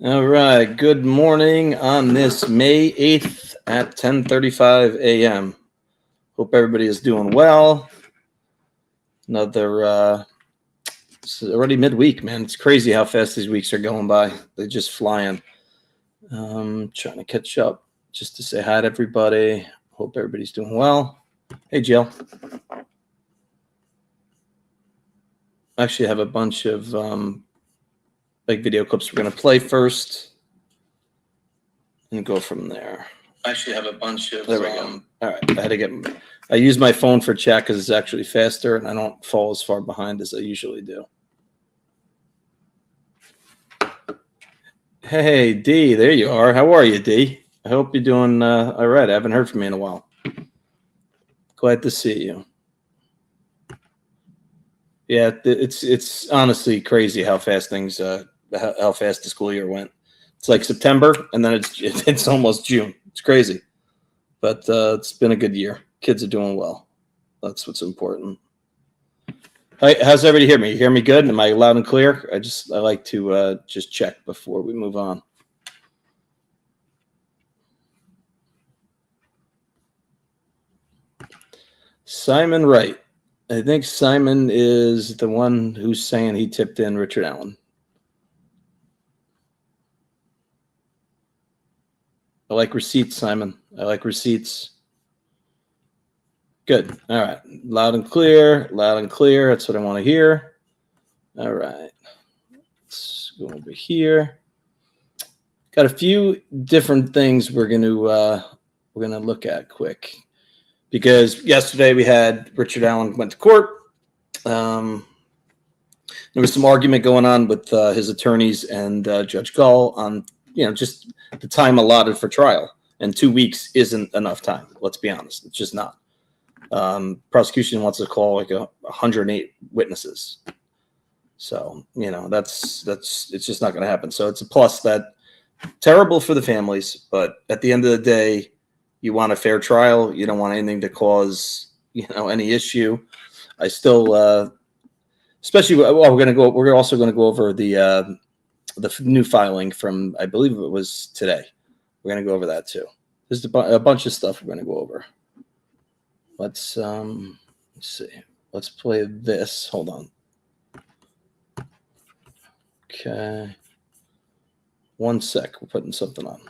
All right. Good morning on this May 8th at 10:35 a.m. Hope everybody is doing well. It's already midweek, man. It's crazy how fast these weeks are going by. They're just flying. Trying to catch up just to say hi to everybody. Hope everybody's doing well. Hey, Jill. Actually, I have a bunch of video clips we're going to play first and go from there. I actually have a bunch of. There we go. All right. I use my phone for chat because it's actually faster and I don't fall as far behind as I usually do. Hey, D, there you are. How are you, D? I hope you're doing all right. I haven't heard from you in a while. Glad to see you. Yeah, it's honestly crazy how fast how fast the school year went. It's like September and then it's almost June. It's crazy. But it's been a good year. Kids are doing well. That's what's important. Hi, how's everybody hear me? You hear me good? Am I loud and clear? I like to just check before we move on. Simon Wright. I think Simon is the one who's saying he tipped in Richard Allen. I like receipts, Simon. I like receipts. Good. All right. Loud and clear. Loud and clear. That's what I want to hear. All right. Let's go over here. Got a few different things we're gonna look at quick, because yesterday we had Richard Allen went to court. There was some argument going on with his attorneys and Judge Gull on just the time allotted for trial, and 2 weeks isn't enough time. Let's be honest, it's just not. Prosecution wants to call like 108 witnesses, so that's it's just not going to happen. So it's a plus that. Terrible for the families, but at the end of the day, you want a fair trial. You don't want anything to cause any issue. I still, especially, we're also going to go over the new filing from, I believe it was today. We're going to go over that too. There's a bunch of stuff we're going to go over. Let's see. Let's play this. Hold on. Okay. 1 sec. We're putting something on.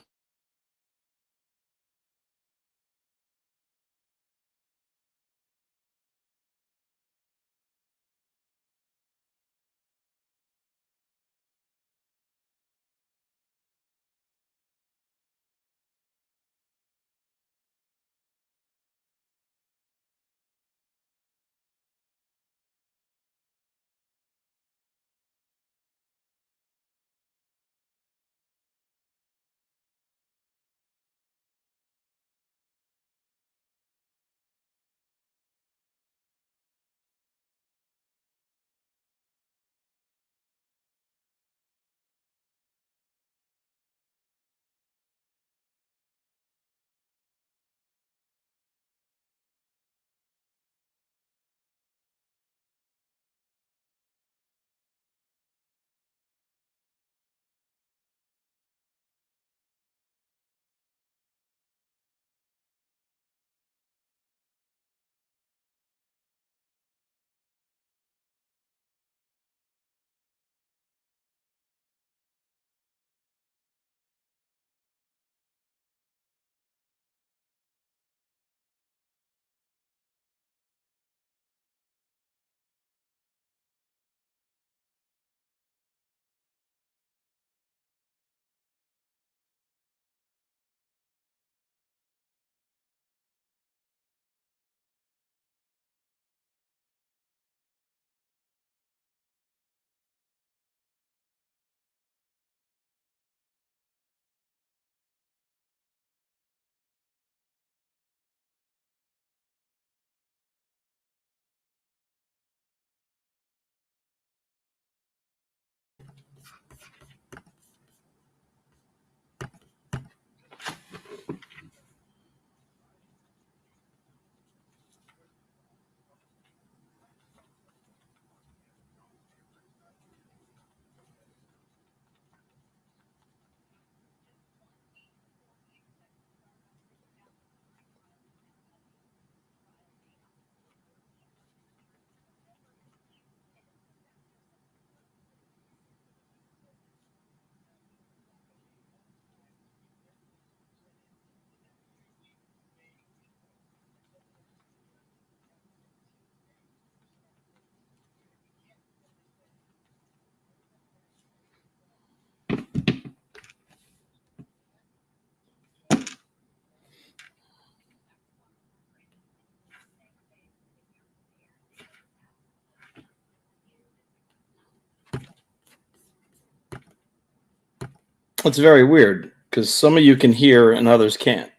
It's very weird because some of you can hear and others can't.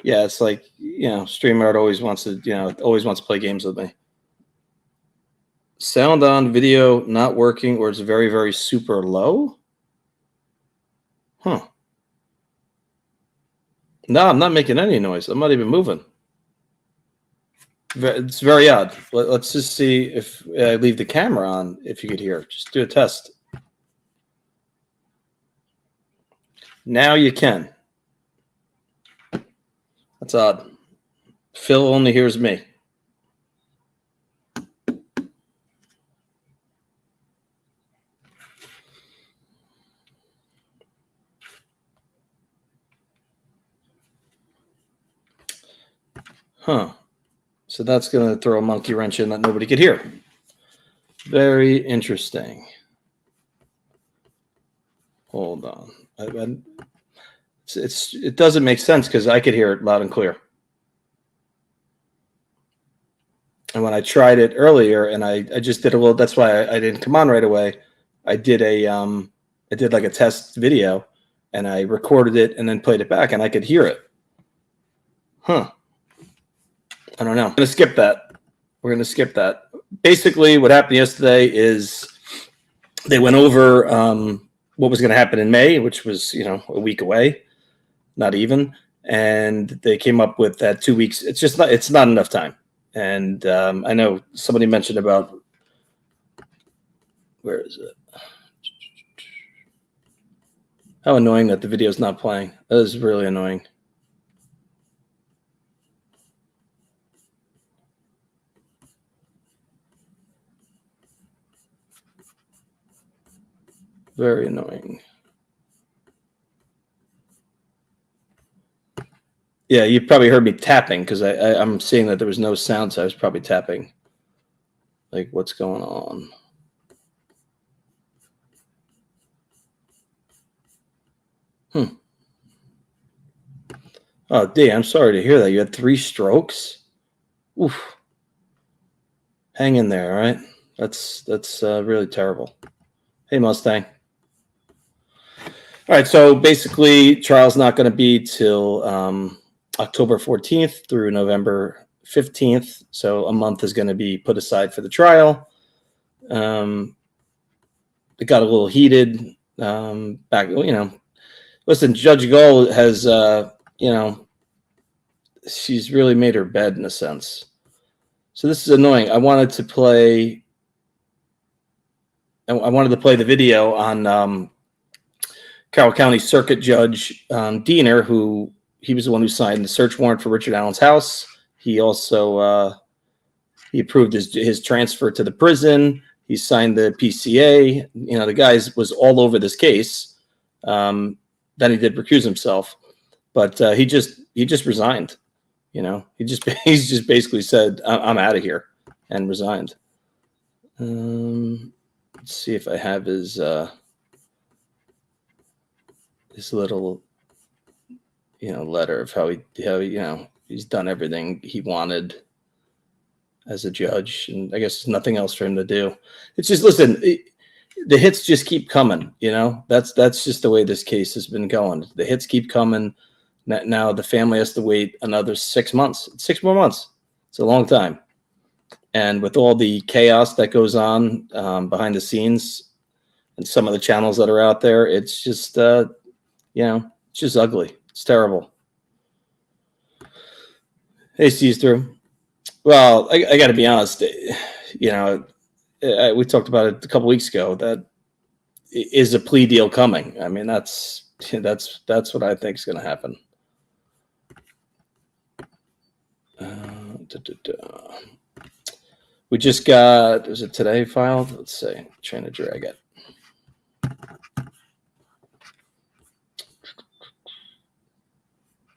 Yeah, it's like, StreamYard always wants to play games with me. Sound on, video not working, or it's very, very super low? Huh. No, I'm not making any noise. I'm not even moving. It's very odd. Let's just see if I leave the camera on, if you could hear. Just do a test. Now you can. That's odd. Phil only hears me. Huh. So that's going to throw a monkey wrench in that nobody could hear. Very interesting. Hold on. It doesn't make sense because I could hear it loud and clear. And when I tried it earlier, and I just did a little. That's why I didn't come on right away. I did like a test video, and I recorded it and then played it back, and I could hear it. Huh. I don't know. I'm going to skip that. We're going to skip that. Basically, what happened yesterday is they went over what was going to happen in May, which was, a week away, not even. And they came up with that 2 weeks. It's not enough time. And I know somebody mentioned about, where is it? How annoying that the video is not playing. That is really annoying. Very annoying. Yeah, you probably heard me tapping because I'm seeing that there was no sound, so I was probably tapping. Like, what's going on? Oh, D, I'm sorry to hear that. You had 3 strokes? Oof. Hang in there, all right? That's really terrible. Hey, Mustang. All right, so basically, trial's not going to be till October 14th through November 15th. So a month is going to be put aside for the trial. It got a little heated back, Listen, Judge Gull has, she's really made her bed in a sense. So this is annoying. I wanted to play the video on Carroll County Circuit Judge Diener, who he was the one who signed the search warrant for Richard Allen's house. He also he approved his transfer to the prison. He signed the PCA. The guy was all over this case. Then he did recuse himself, but he just resigned. He's just basically said, I'm out of here, and resigned. Let's see if I have his little, letter of how he's done everything he wanted as a judge, and I guess there's nothing else for him to do. It's just, listen, the hits just keep coming. That's just the way this case has been going. The hits keep coming. Now the family has to wait another 6 months. 6 more months. It's a long time. And with all the chaos that goes on behind the scenes and some of the channels that are out there, it's just, it's just ugly. It's terrible. Hey, sees through. Well, I got to be honest. We talked about it a couple weeks ago. That is a plea deal coming. I mean, that's what I think is going to happen. We just got, was it today filed? Let's see. I'm trying to drag it.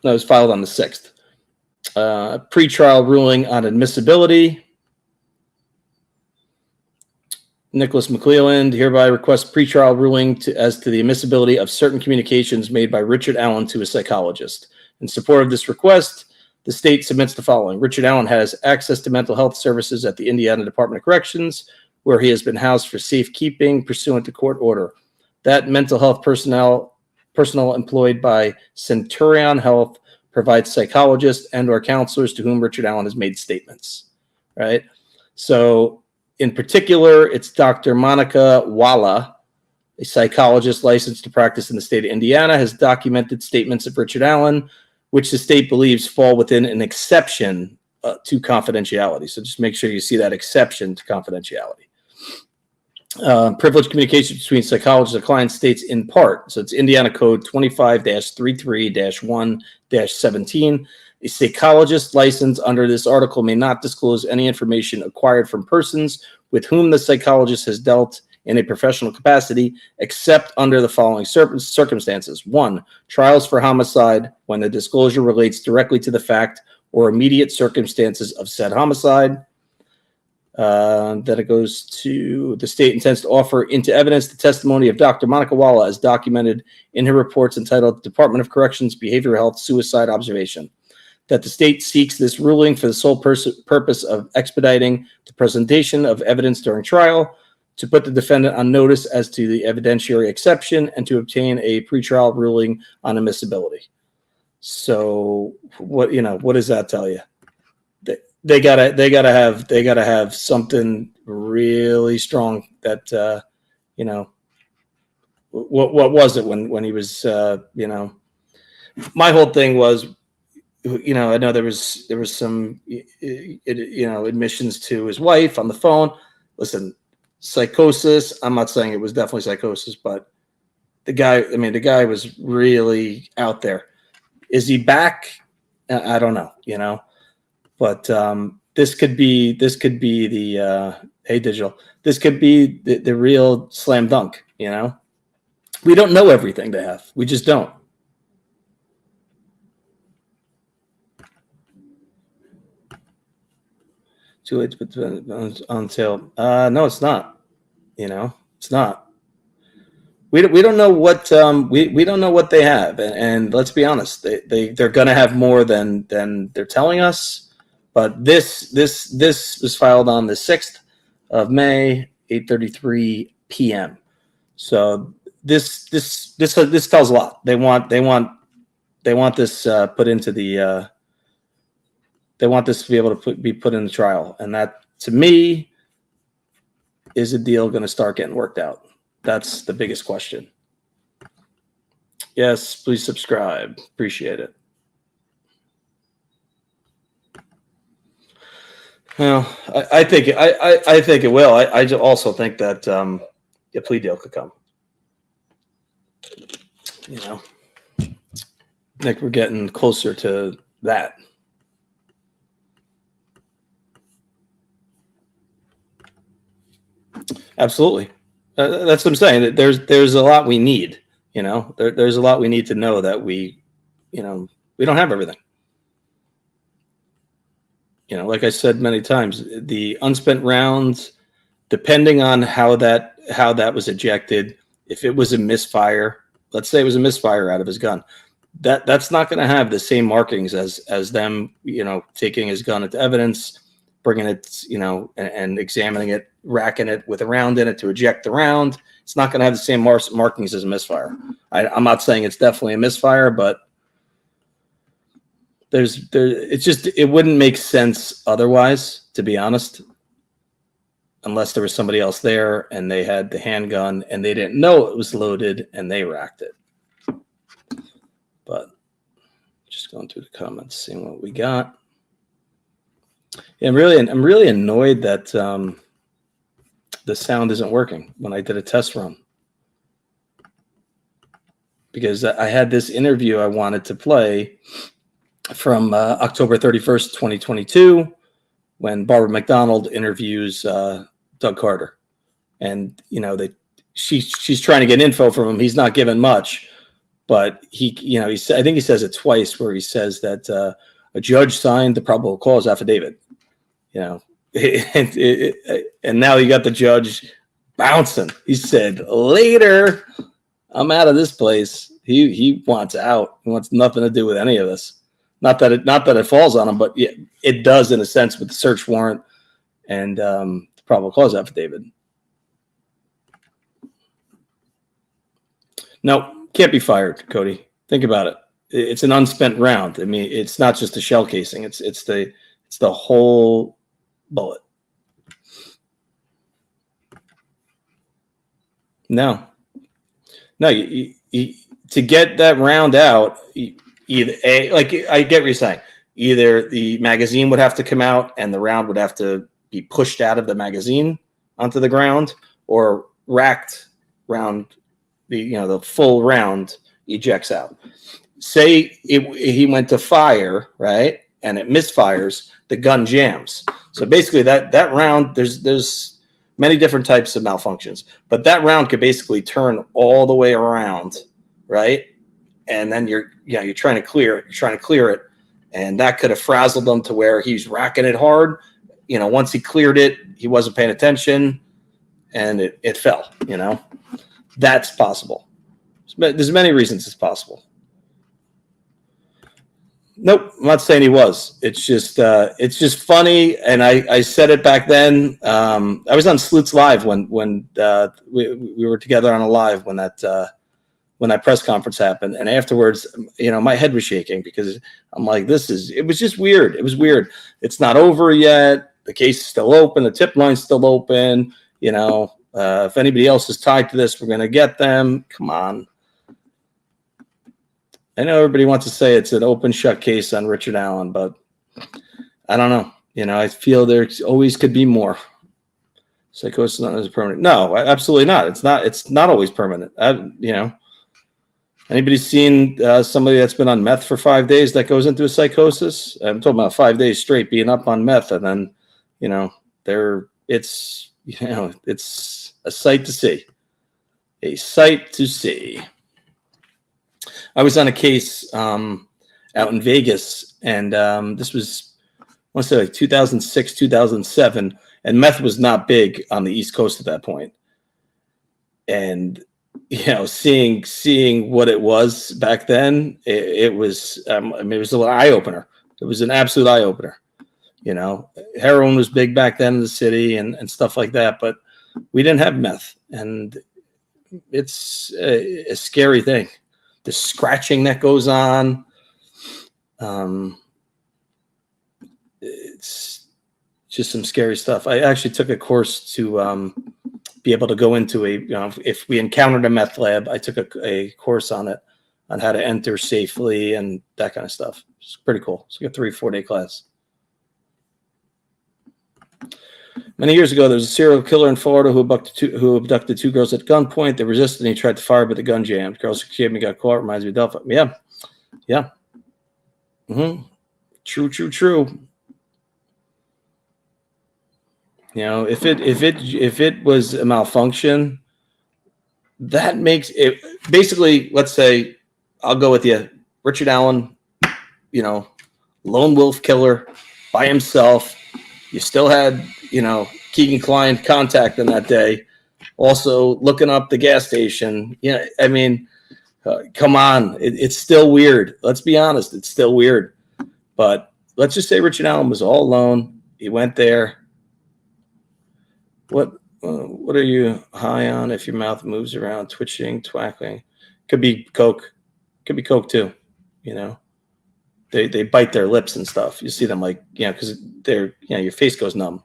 No, it was filed on the 6th. Pretrial ruling on admissibility. Nicholas McClelland hereby requests pretrial ruling as to the admissibility of certain communications made by Richard Allen to a psychologist. In support of this request, the state submits the following. Richard Allen has access to mental health services at the Indiana Department of Corrections, where he has been housed for safekeeping pursuant to court order. That mental health personnel personnel employed by Centurion Health provides psychologists and or counselors to whom Richard Allen has made statements, right? So in particular, it's Dr. Monica Walla, a psychologist licensed to practice in the state of Indiana, has documented statements of Richard Allen, which the state believes fall within an exception to confidentiality. So just make sure you see that exception to confidentiality. Privileged communication between psychologists and clients states in part, so it's Indiana Code 25-33-1-17. A psychologist licensed under this article may not disclose any information acquired from persons with whom the psychologist has dealt in a professional capacity, except under the following circumstances. 1, trials for homicide, when the disclosure relates directly to the fact or immediate circumstances of said homicide. Then it goes to the state intends to offer into evidence the testimony of Dr. Monica Walla as documented in her reports entitled Department of Corrections Behavioral Health Suicide Observation. That the state seeks this ruling for the sole purpose of expediting the presentation of evidence during trial, to put the defendant on notice as to the evidentiary exception, and to obtain a pretrial ruling on admissibility. So what does that tell you? They gotta have something really strong that what was it when he was my whole thing was, I know there was some admissions to his wife on the phone. Listen, psychosis, I'm not saying it was definitely psychosis, but the guy was really out there. Is he back? I don't know, but this could be the hey digital, this could be the real slam dunk. We don't know everything they have, we just don't. Too late to put on sale. No, it's not. It's not. We don't know what we don't know what they have, and let's be honest, they're going to have more than they're telling us. But this was filed on the 6th of May, 8:33 p.m. So this tells a lot. They want this put into the. They want this to be able to be put in the trial, and that to me is a deal going to start getting worked out. That's the biggest question. Yes, please subscribe. Appreciate it. Well, I think it will. I also think that a plea deal could come. I think we're getting closer to that. Absolutely. That's what I'm saying. There's a lot we need, there's a lot we need to know that we don't have everything. Like I said many times, the unspent rounds, depending on how that was ejected, if it was a misfire, let's say it was a misfire out of his gun, that's not going to have the same markings as them, taking his gun into evidence, bringing it, and examining it, racking it with a round in it to eject the round. It's not going to have the same markings as a misfire. I'm not saying it's definitely a misfire, but it wouldn't make sense otherwise, to be honest, unless there was somebody else there and they had the handgun and they didn't know it was loaded and they racked it. But just going through the comments, seeing what we got. Yeah, I'm really annoyed that the sound isn't working when I did a test run, because I had this interview I wanted to play from October 31st, 2022, when Barbara McDonald interviews Doug Carter, and she's trying to get info from him. He's not giving much, but I think he says it twice, where he says that a judge signed the probable cause affidavit. And now you got the judge bouncing. He said, "Later, I'm out of this place." He wants out. He wants nothing to do with any of this. Not that it falls on him, but yeah, it does in a sense with the search warrant and the probable cause affidavit. Now, Can't be fired, Cody. Think about it. It's an unspent round. I mean, it's not just the shell casing. It's the whole bullet. No. To get that round out, either like I get what you're saying. Either the magazine would have to come out and the round would have to be pushed out of the magazine onto the ground, or racked round, the full round ejects out. Say he went to fire, right, and it misfires, the gun jams. So basically that round, there's many different types of malfunctions, but that round could basically turn all the way around, right? And then you're trying to clear it, and that could have frazzled him to where he's racking it hard. Once he cleared it, he wasn't paying attention, and it fell. That's possible. There's many reasons it's possible. Nope, I'm not saying he was. It's just funny, and I said it back then. I was on Sleuth's Live when we were together on a live when that press conference happened, and afterwards, my head was shaking because I'm like, it was just weird. It was weird. It's not over yet. The case is still open. The tip line's still open. If anybody else is tied to this, we're going to get them. Come on. I know everybody wants to say it's an open shut case on Richard Allen, but I don't know. I feel there always could be more. Psychosis not as permanent. No, absolutely not. It's not always permanent. Anybody seen somebody that's been on meth for 5 days that goes into a psychosis? I'm talking about 5 days straight being up on meth, and then, it's a sight to see. A sight to see. I was on a case out in Vegas, and this was, I want to say, like 2006, 2007, and meth was not big on the East Coast at that point. And seeing what it was back then, it was it was an eye opener. It was an absolute eye opener. Heroin was big back then in the city and stuff like that, but we didn't have meth, and it's a scary thing. The scratching that goes on, it's just some scary stuff. I actually took a course to be able to go into if we encountered a meth lab, I took a course on it, on how to enter safely and that kind of stuff. It's pretty cool. It's like a 3-4 day class. Many years ago, there was a serial killer in Florida who abducted two girls at gunpoint. They resisted, and he tried to fire, but the gun jammed. Girls who came and got caught. Reminds me of Delphi. Yeah. Mm-hmm. True. If it was a malfunction, that makes it basically. Let's say, I'll go with you, Richard Allen. Lone wolf killer by himself. You still had, Keegan Klein contacting that day. Also looking up the gas station. Come on. It's still weird. Let's be honest. It's still weird. But let's just say Richard Allen was all alone. He went there. What are you high on if your mouth moves around, twitching, twackling? Could be Coke. Could be Coke too, They bite their lips and stuff. You see them because they're your face goes numb.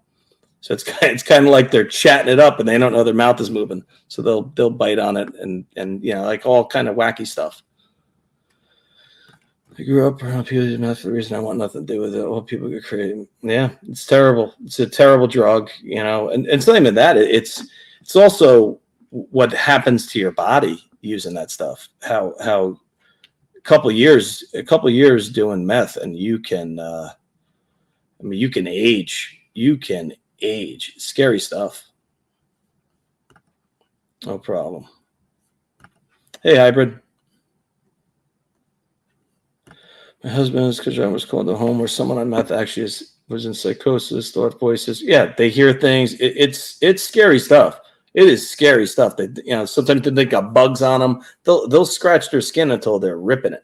So it's kind of like they're chatting it up and they don't know their mouth is moving. So they'll bite on it and like all kind of wacky stuff. I grew up around people who meth for the reason I want nothing to do with it. All people get crazy. Yeah, it's terrible. It's a terrible drug, and it's not even that. It's also what happens to your body using that stuff. How a couple years doing meth, and you can you can age. You can age. Scary stuff. No problem. Hey, hybrid. My husband is because I was called to home where someone on meth actually was in psychosis, thought voices. Yeah, they hear things. It's scary stuff. It is scary stuff. They sometimes they got bugs on them. They'll scratch their skin until they're ripping it.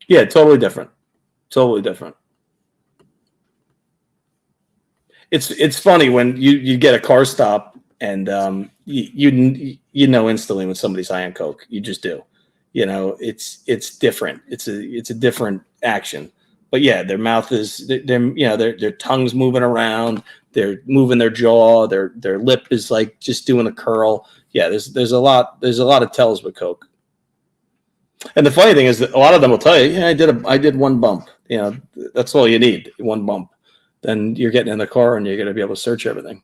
Yeah, totally different. Totally different. It's funny when you get a car stop And you know instantly when somebody's high on coke. You just do. You know, it's different. It's a different action. But yeah, their mouth is their tongue's moving around. They're moving their jaw. Their lip is like just doing a curl. Yeah, there's a lot of tells with coke. And the funny thing is that a lot of them will tell you, yeah, I did one bump. You know, that's all you need, one bump. Then you're getting in the car and you're going to be able to search everything.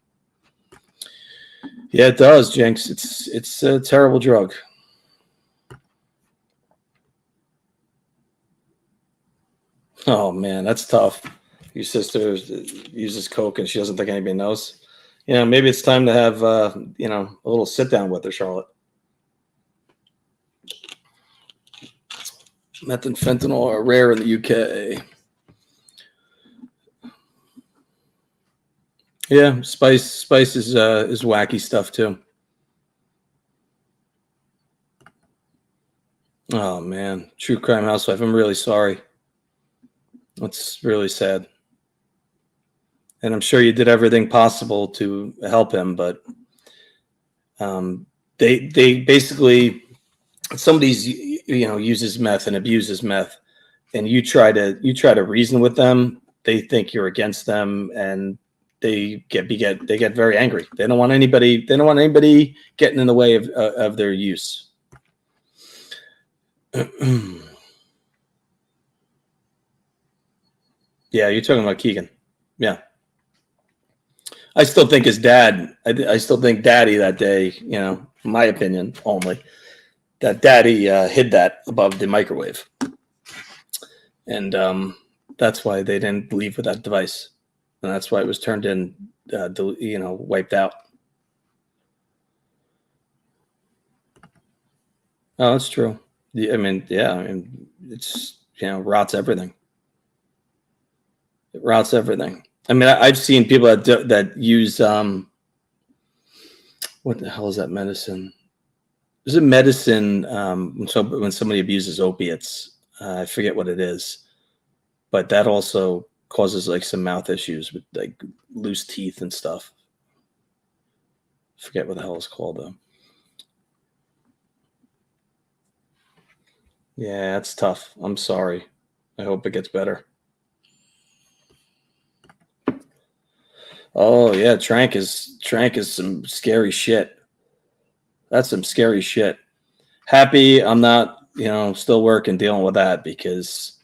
Yeah, it does, Jenks. It's a terrible drug. Oh man, that's tough. Your sister uses coke and she doesn't think anybody knows. You know, maybe it's time to have a little sit down with her, Charlotte. Meth and fentanyl are rare in the UK. Yeah, spice is wacky stuff too. Oh man, true crime housewife. I'm really sorry. That's really sad. And I'm sure you did everything possible to help him, but they basically somebody's uses meth and abuses meth, and you try to reason with them. They think you're against them, and they get very angry. They don't want anybody getting in the way of their use. Yeah, you're talking about Keegan. Yeah. I still think his dad, I still think daddy that day, in my opinion only, that daddy hid that above the microwave. And that's why they didn't leave with that device. And that's why it was turned in, wiped out. Oh, that's true. I mean, it's, rots everything. It rots everything. I mean, I've seen people that use what the hell is that medicine? There's a medicine when somebody abuses opiates. I forget what it is, but that also causes like some mouth issues with like loose teeth and stuff. Forget what the hell it's called though. Yeah, it's tough. I'm sorry. I hope it gets better. Oh yeah, Trank is some scary shit. That's some scary shit. Happy I'm not, still working dealing with that because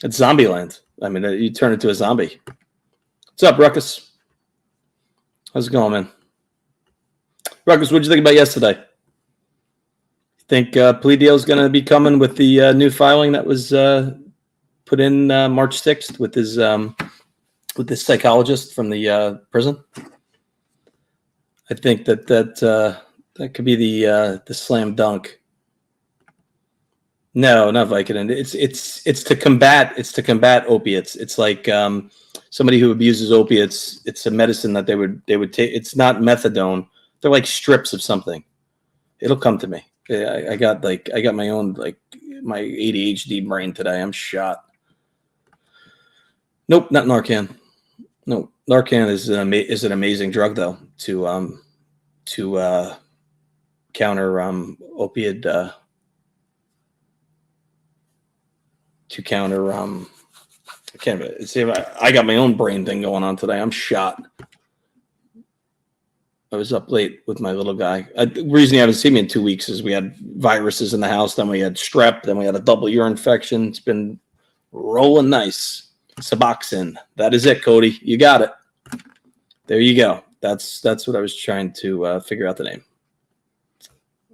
it's zombie land. I mean, you turn into a zombie. What's up, Ruckus? How's it going, man? Ruckus, what'd you think about yesterday? Think plea deal is going to be coming with the new filing that was put in March 6th with this psychologist from the prison? I think that could be the slam dunk. No, not Vicodin. It's to combat opiates. It's like somebody who abuses opiates. It's a medicine that they would take. It's not methadone. They're like strips of something. It'll come to me. I got my own my ADHD brain today. I'm shot. Nope, not Narcan. No, Narcan is an amazing drug though to counter opioid. To counter I can't see. I got my own brain thing going on today. I'm shot. I was up late with my little guy. The reason you haven't seen me in 2 weeks is we had viruses in the house. Then we had strep. Then we had a double ear infection. It's been rolling nice. Suboxone. That is it, Cody. You got it. There you go. That's what I was trying to figure out the name.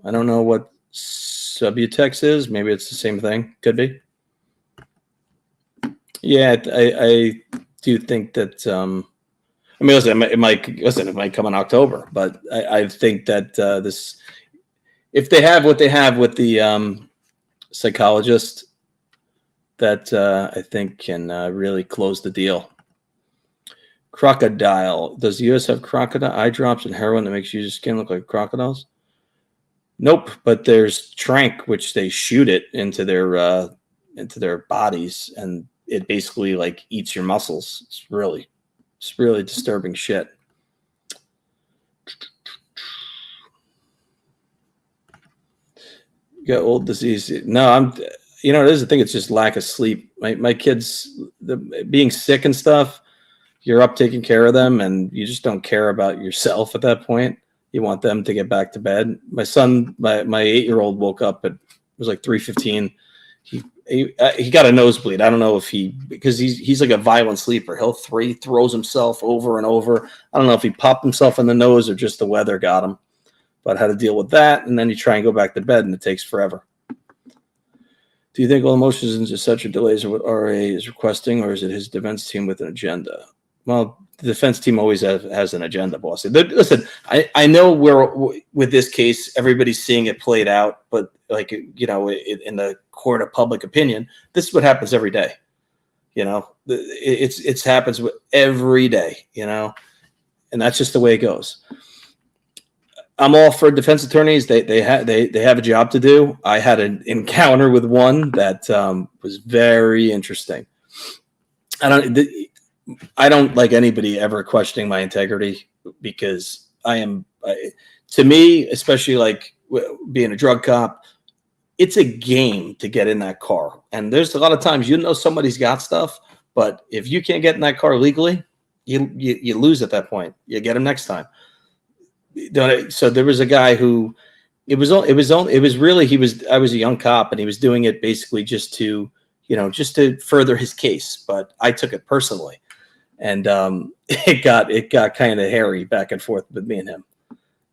I don't know what Subutex is. Maybe it's the same thing. Could be. Yeah, I do think that. I mean, listen, it might come in October, but I think that this, if they have what they have with the psychologist, that I think can really close the deal. Crocodile. Does the U.S. have crocodile eye drops and heroin that makes your skin look like crocodiles? Nope, but there's Trank, which they shoot it into their bodies, and it basically like eats your muscles. It's really disturbing shit. Got old disease. No, it is. I think it's just lack of sleep. My kids, being sick and stuff, you're up taking care of them and you just don't care about yourself at that point. You want them to get back to bed. My son, my 8-year-old woke up it was like 3:15. He got a nosebleed. I don't know if because he's like a violent sleeper. Throws himself over and over. I don't know if he popped himself in the nose or just the weather got him, but how to deal with that. And then you try and go back to bed and it takes forever. Do you think all motions and such delays are what RA is requesting, or is it his defense team with an agenda? Well, the defense team always has an agenda, boss. Listen, I know with this case, everybody's seeing it played out, but in the court of public opinion, this is what happens every day. It happens every day, and that's just the way it goes. I'm all for defense attorneys. They have a job to do. I had an encounter with one that was very interesting. I don't like anybody ever questioning my integrity because to me, especially like being a drug cop, it's a game to get in that car. And there's a lot of times, somebody's got stuff, but if you can't get in that car legally, you lose at that point. You get them next time. So there was a guy who I was a young cop and he was doing it basically just to further his case, but I took it personally. And it got kind of hairy back and forth with me and him.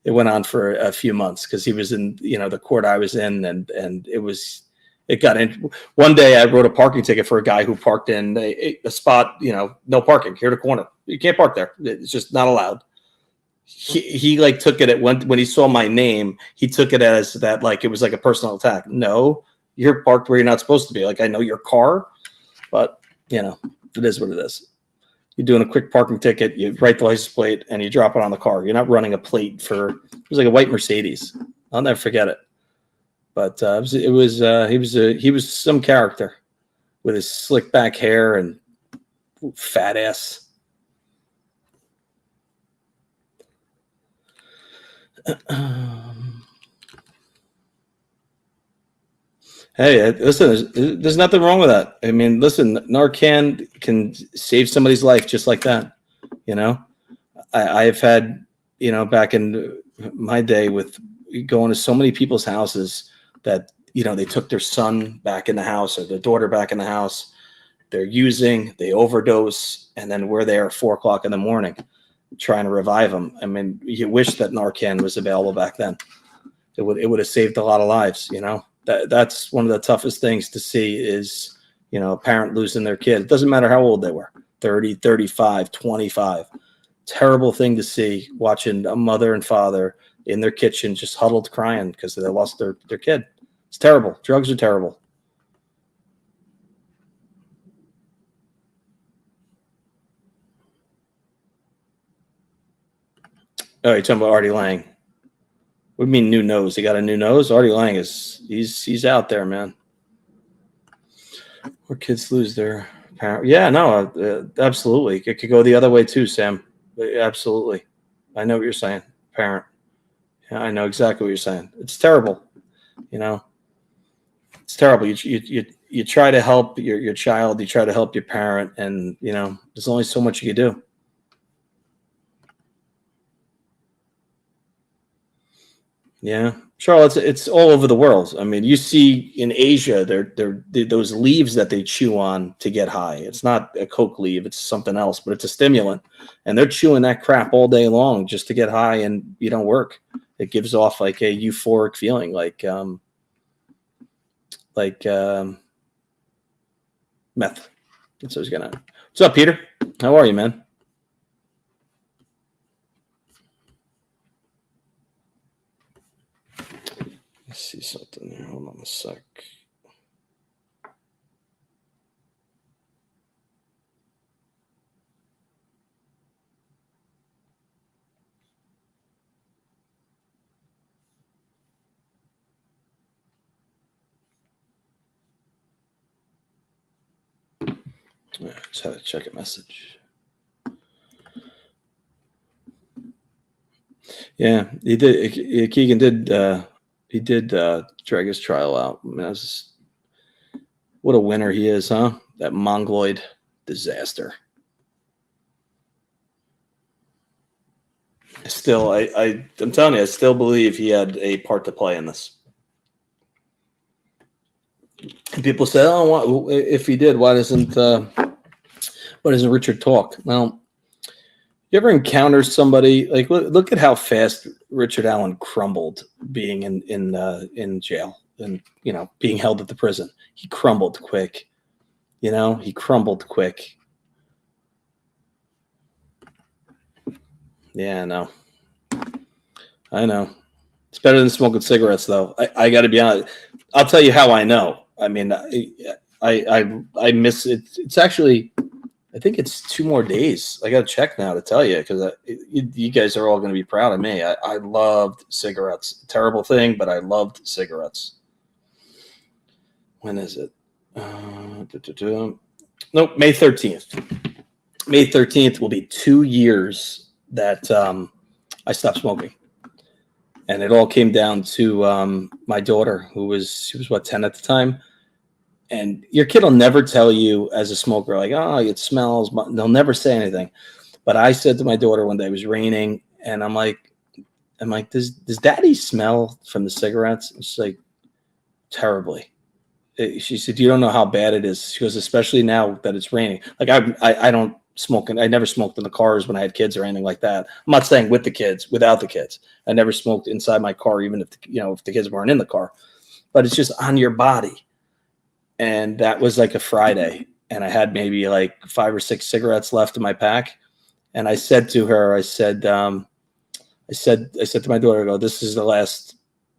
It went on for a few months because he was in, the court I was in, and it got in. One day I wrote a parking ticket for a guy who parked in a spot, no parking here at the corner. You can't park there. It's just not allowed. He took it when he saw my name, he took it as that, like, it was like a personal attack. No, you're parked where you're not supposed to be. Like, I know your car, but it is what it is. You're doing a quick parking ticket, you write the license plate and you drop it on the car. You're not running a plate it was like a white Mercedes. I'll never forget it. But he was some character with his slick back hair and fat ass. Hey, listen, there's nothing wrong with that. I mean, listen, Narcan can save somebody's life just like that. I've had, back in my day with going to so many people's houses that, they took their son back in the house or their daughter back in the house. They overdose, and then we're there at 4:00 in the morning trying to revive them. I mean, you wish that Narcan was available back then. It would have saved a lot of lives, That's one of the toughest things to see is, a parent losing their kid. It doesn't matter how old they were, 30, 35, 25. Terrible thing to see, watching a mother and father in their kitchen just huddled crying because they lost their kid. It's terrible. Drugs are terrible. Oh, you're talking about Artie Lang. What do you mean new nose? He got a new nose? Artie Lang he's out there, man. Where kids lose their parent. Yeah, no, absolutely. It could go the other way too, Sam. Absolutely. I know what you're saying. Parent. Yeah, I know exactly what you're saying. It's terrible. It's terrible. You try to help your child. You try to help your parent, and there's only so much you can do. Yeah, Charlotte, it's all over the world. I mean, you see in Asia, they're those leaves that they chew on to get high. It's not a coke leaf, it's something else, but it's a stimulant, and they're chewing that crap all day long just to get high, and you don't work. It gives off like a euphoric feeling, like meth. That's what I was gonna. What's up, Peter? How are you, man? Let's see something here. Hold on a sec. Yeah, just had to check a message. Yeah, he did. Keegan did He did drag his trial out. I mean, what a winner he is, huh? That mongoloid disaster. Still, I'm telling you, I still believe he had a part to play in this. And people say, "Oh, if he did, why doesn't Richard talk?" Well, you ever encounter somebody like look at how fast Richard Allen crumbled being in jail and being held at the prison. He crumbled quick. He crumbled quick. Yeah, I know. It's better than smoking cigarettes, though. I got to be honest. I'll tell you how I know. I mean, I miss it. It's actually, I think it's 2 more days. I got to check now to tell you because you guys are all going to be proud of me. I loved cigarettes. Terrible thing, but I loved cigarettes. When is it? Nope, May 13th. May 13th will be 2 years that I stopped smoking. And it all came down to my daughter, she was 10 at the time. And your kid will never tell you as a smoker, like, oh, it smells. They'll never say anything. But I said to my daughter one day, it was raining, and I'm like, does Daddy smell from the cigarettes? And she's like, terribly. She said, you don't know how bad it is. She goes, especially now that it's raining. Like I don't smoke. I never smoked in the cars when I had kids or anything like that. I'm not saying with the kids, without the kids. I never smoked inside my car, even if the kids weren't in the car. But it's just on your body. And that was like a Friday, and I had maybe like 5 or 6 cigarettes left in my pack. And I said to her, I said to my daughter, I go, this is the last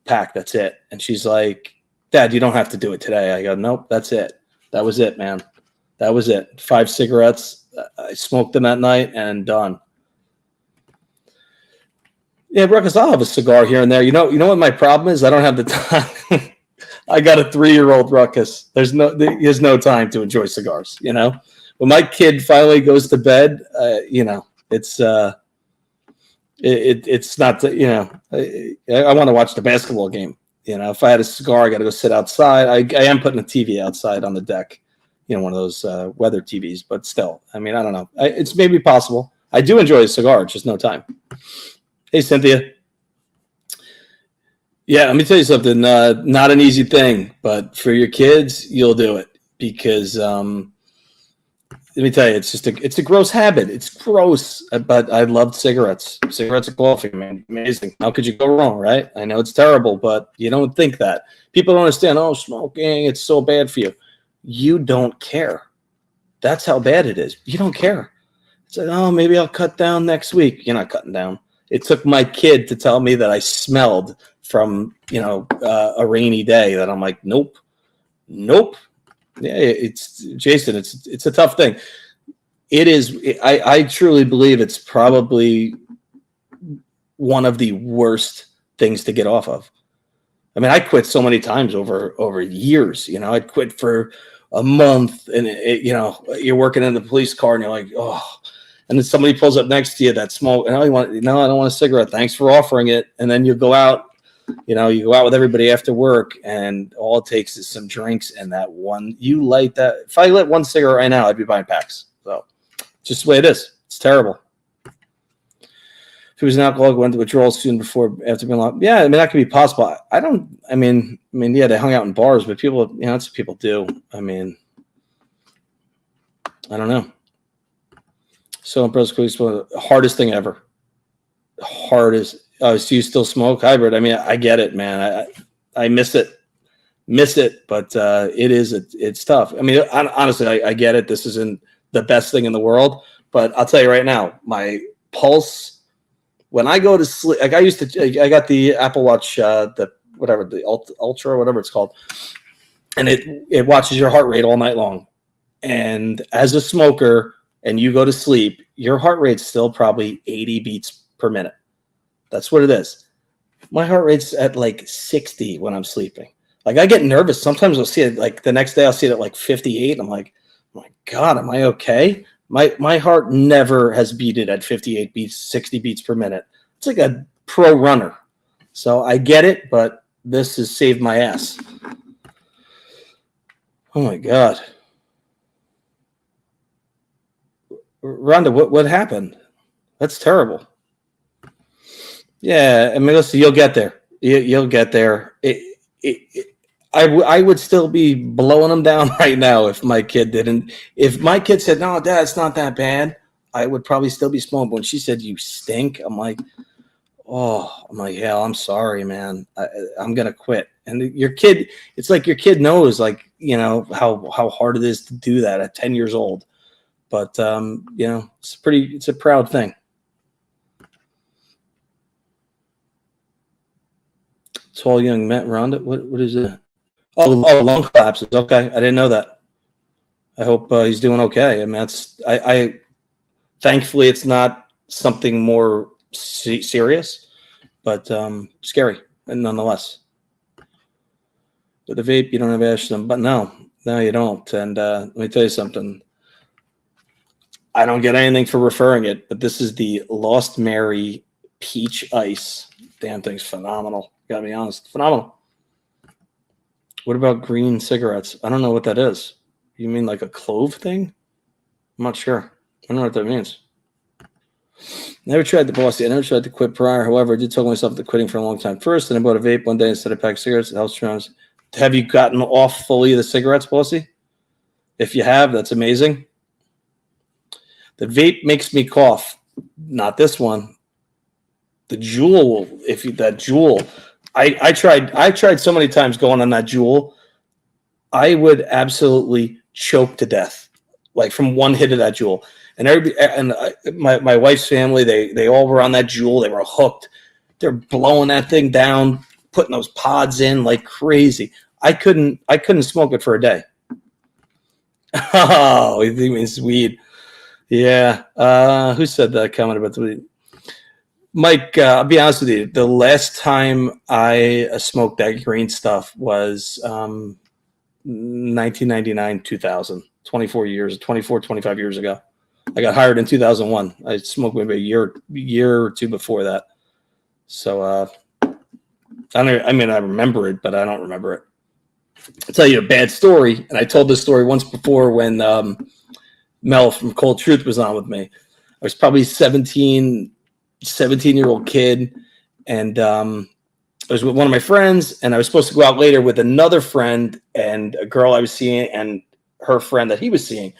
pack. That's it. And she's like, Dad, you don't have to do it today. I go, nope, that's it. That was it, man. That was it. 5 cigarettes. I smoked them that night and done. Yeah, Ruckus, I'll have a cigar here and there. You know what my problem is? I don't have the time. I got a 3-year-old, Ruckus. There's no time to enjoy cigars. When my kid finally goes to bed, it's not. I want to watch the basketball game. If I had a cigar, I got to go sit outside. I am putting a TV outside on the deck. One of those weather TVs. But still, I mean, I don't know. It's maybe possible. I do enjoy a cigar. It's just no time. Hey, Cynthia. Yeah, let me tell you something. Not an easy thing, but for your kids, you'll do it because let me tell you, it's a gross habit. It's gross, but I loved cigarettes. Cigarettes and coffee, man, amazing. How could you go wrong, right? I know it's terrible, but you don't think that. People don't understand. Oh, smoking, it's so bad for you. You don't care. That's how bad it is. You don't care. It's like, oh, maybe I'll cut down next week. You're not cutting down. It took my kid to tell me that I smelled from a rainy day that I'm like, nope. Yeah, it's Jason. It's a tough thing. It is. I truly believe it's probably one of the worst things to get off of. I mean, I quit so many times over years. I'd quit for a month, and you're working in the police car, and you're like, oh. And then somebody pulls up next to you that smoke, and I don't want a cigarette. Thanks for offering it. And then you go out, you go out with everybody after work, and all it takes is some drinks and that one. You light that. If I lit one cigarette right now, I'd be buying packs. So, just the way it is. It's terrible. If he was an alcoholic, went to withdrawal soon after being locked. Yeah, I mean that could be possible. I mean, yeah, they hung out in bars, but people, that's what people do. I mean, I don't know. So impressed. Hardest thing ever. Hardest. Oh, so you still smoke hybrid? I mean, I get it, man. I miss it, but it's tough. I mean, honestly, I get it. This isn't the best thing in the world, but I'll tell you right now, my pulse when I go to sleep. Like I got the Apple Watch, the Ultra, whatever it's called, and it watches your heart rate all night long. And as a smoker, and you go to sleep, your heart rate's still probably 80 beats per minute. That's what it is. My heart rate's at like 60 when I'm sleeping. Like I get nervous. Sometimes I'll see it like the next day I'll see it at like 58. I'm like, oh my God, am I okay? My heart never has beaten at 58 beats, 60 beats per minute. It's like a pro runner. So I get it, but this has saved my ass. Oh my God. Rhonda, what happened? That's terrible. Yeah, I mean, listen, you'll get there. You'll get there. I would still be blowing them down right now if my kid didn't. If my kid said, "No, Dad, it's not that bad," I would probably still be smoking. But when she said, "You stink," I'm like, "Yeah, I'm sorry, man. I'm gonna quit." And your kid, it's like your kid knows, like, you know, how hard it is to do that at 10 years old. But you know, it's a proud thing. Tall young Matt Rhonda. What is it? Oh, lung collapses. Okay, I didn't know that. I hope he's doing okay. I mean, I thankfully it's not something more serious, but scary, and nonetheless. With the vape, you don't have ash, but no, you don't. And let me tell you something. I don't get anything for referring it, but this is the Lost Mary Peach Ice. Damn thing's phenomenal. Gotta be honest, phenomenal. What about green cigarettes? I don't know what that is. You mean like a clove thing? I'm not sure. I don't know what that means. Never tried the Bossy. I never tried to quit prior. However, I did tell myself to quitting for a long time first, and I bought a vape one day instead of pack of cigarettes. It helps trans. Have you gotten off fully the cigarettes, Bossy? If you have, that's amazing. The vape makes me cough. Not this one. The Juul. That Juul. I tried so many times going on that Juul. I would absolutely choke to death, like from one hit of that Juul. And my wife's family, they all were on that Juul. They were hooked. They're blowing that thing down, putting those pods in like crazy. I couldn't smoke it for a day. Oh, you think it's weed? Yeah. Who said that comment about the weed? Mike, I'll be honest with you. The last time I smoked that green stuff was 1999, 2000, 25 years ago. I got hired in 2001. I smoked maybe a year or two before that. So, I remember it, but I don't remember it. I'll tell you a bad story. And I told this story once before when Mel from Cold Truth was on with me. I was probably 17-year-old kid. And I was with one of my friends, and I was supposed to go out later with another friend and a girl I was seeing and her friend that he was seeing.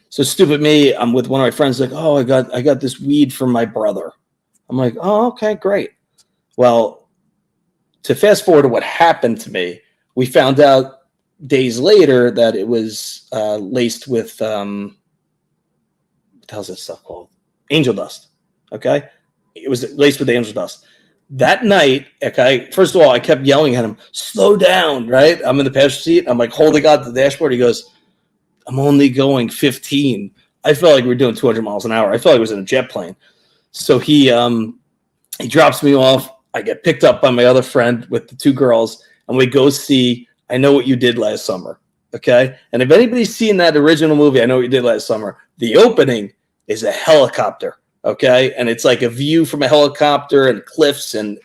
So stupid me, I'm with one of my friends, like, oh, I got this weed from my brother. I'm like, oh, okay, great. Well, to fast forward to what happened to me, we found out days later that it was laced with, what the hell's that stuff called? Angel dust. Okay? It was laced with angel dust. That night, okay, first of all, I kept yelling at him, slow down, right? I'm in the passenger seat. I'm like holding on to the dashboard. He goes, I'm only going 15. I felt like we were doing 200 miles an hour. I felt like I was in a jet plane. So he drops me off. I get picked up by my other friend with the two girls, and we go see I Know What You Did Last Summer, okay? And if anybody's seen that original movie, I Know What You Did Last Summer, the opening is a helicopter, okay? And it's like a view from a helicopter and cliffs, and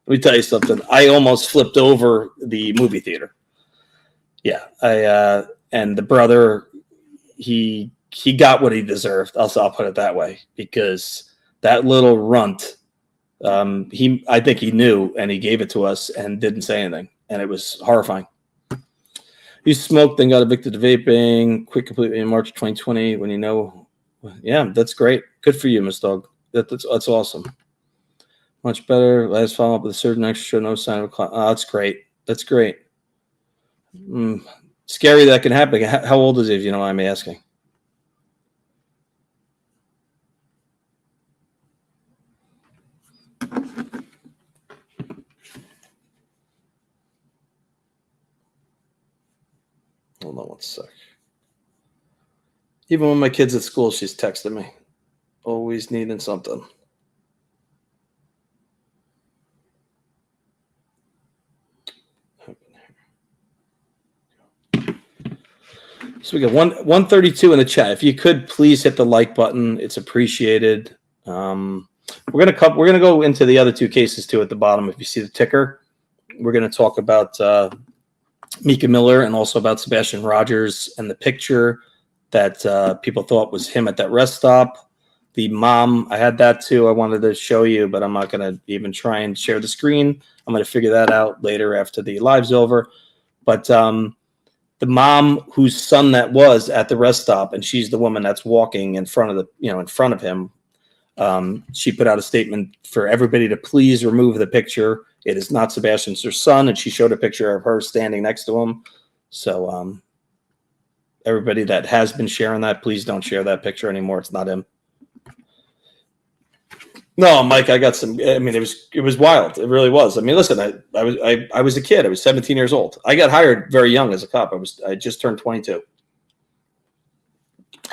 let me tell you something. I almost flipped over the movie theater. Yeah, and the brother, he got what he deserved. I'll put it that way, because that little runt, I think he knew, and he gave it to us and didn't say anything, and it was horrifying. You smoked, then got addicted to vaping, quit completely in March 2020. When you know, yeah, that's great. Good for you, Miss Dog. That's awesome. Much better. Last follow up with a certain extra, no sign of a clock. Oh, that's great. That's great. Scary that can happen. How old is he, if you don't mind me asking? Hold on one sec. Even when my kid's at school, she's texting me. Always needing something. So we got 132 in the chat. If you could please hit the like button, it's appreciated. We're gonna go into the other two cases too at the bottom. If you see the ticker, We're going to talk about Mica Miller and also about Sebastian Rogers and the picture that people thought was him at that rest stop. The mom, I had that too. I wanted to show you, but I'm not going to even try and share the screen. I'm going to figure that out later after the live's over. But the mom whose son that was at the rest stop, and she's the woman that's walking in front of in front of him. She put out a statement for everybody to please remove the picture. It is not Sebastian's her son, and she showed a picture of her standing next to him. So everybody that has been sharing that, please don't share that picture anymore. It's not him. No, Mike, I got some. I mean, it was wild. It really was. I mean, listen, I was a kid. I was 17 years old. I got hired very young as a cop. I just turned 22,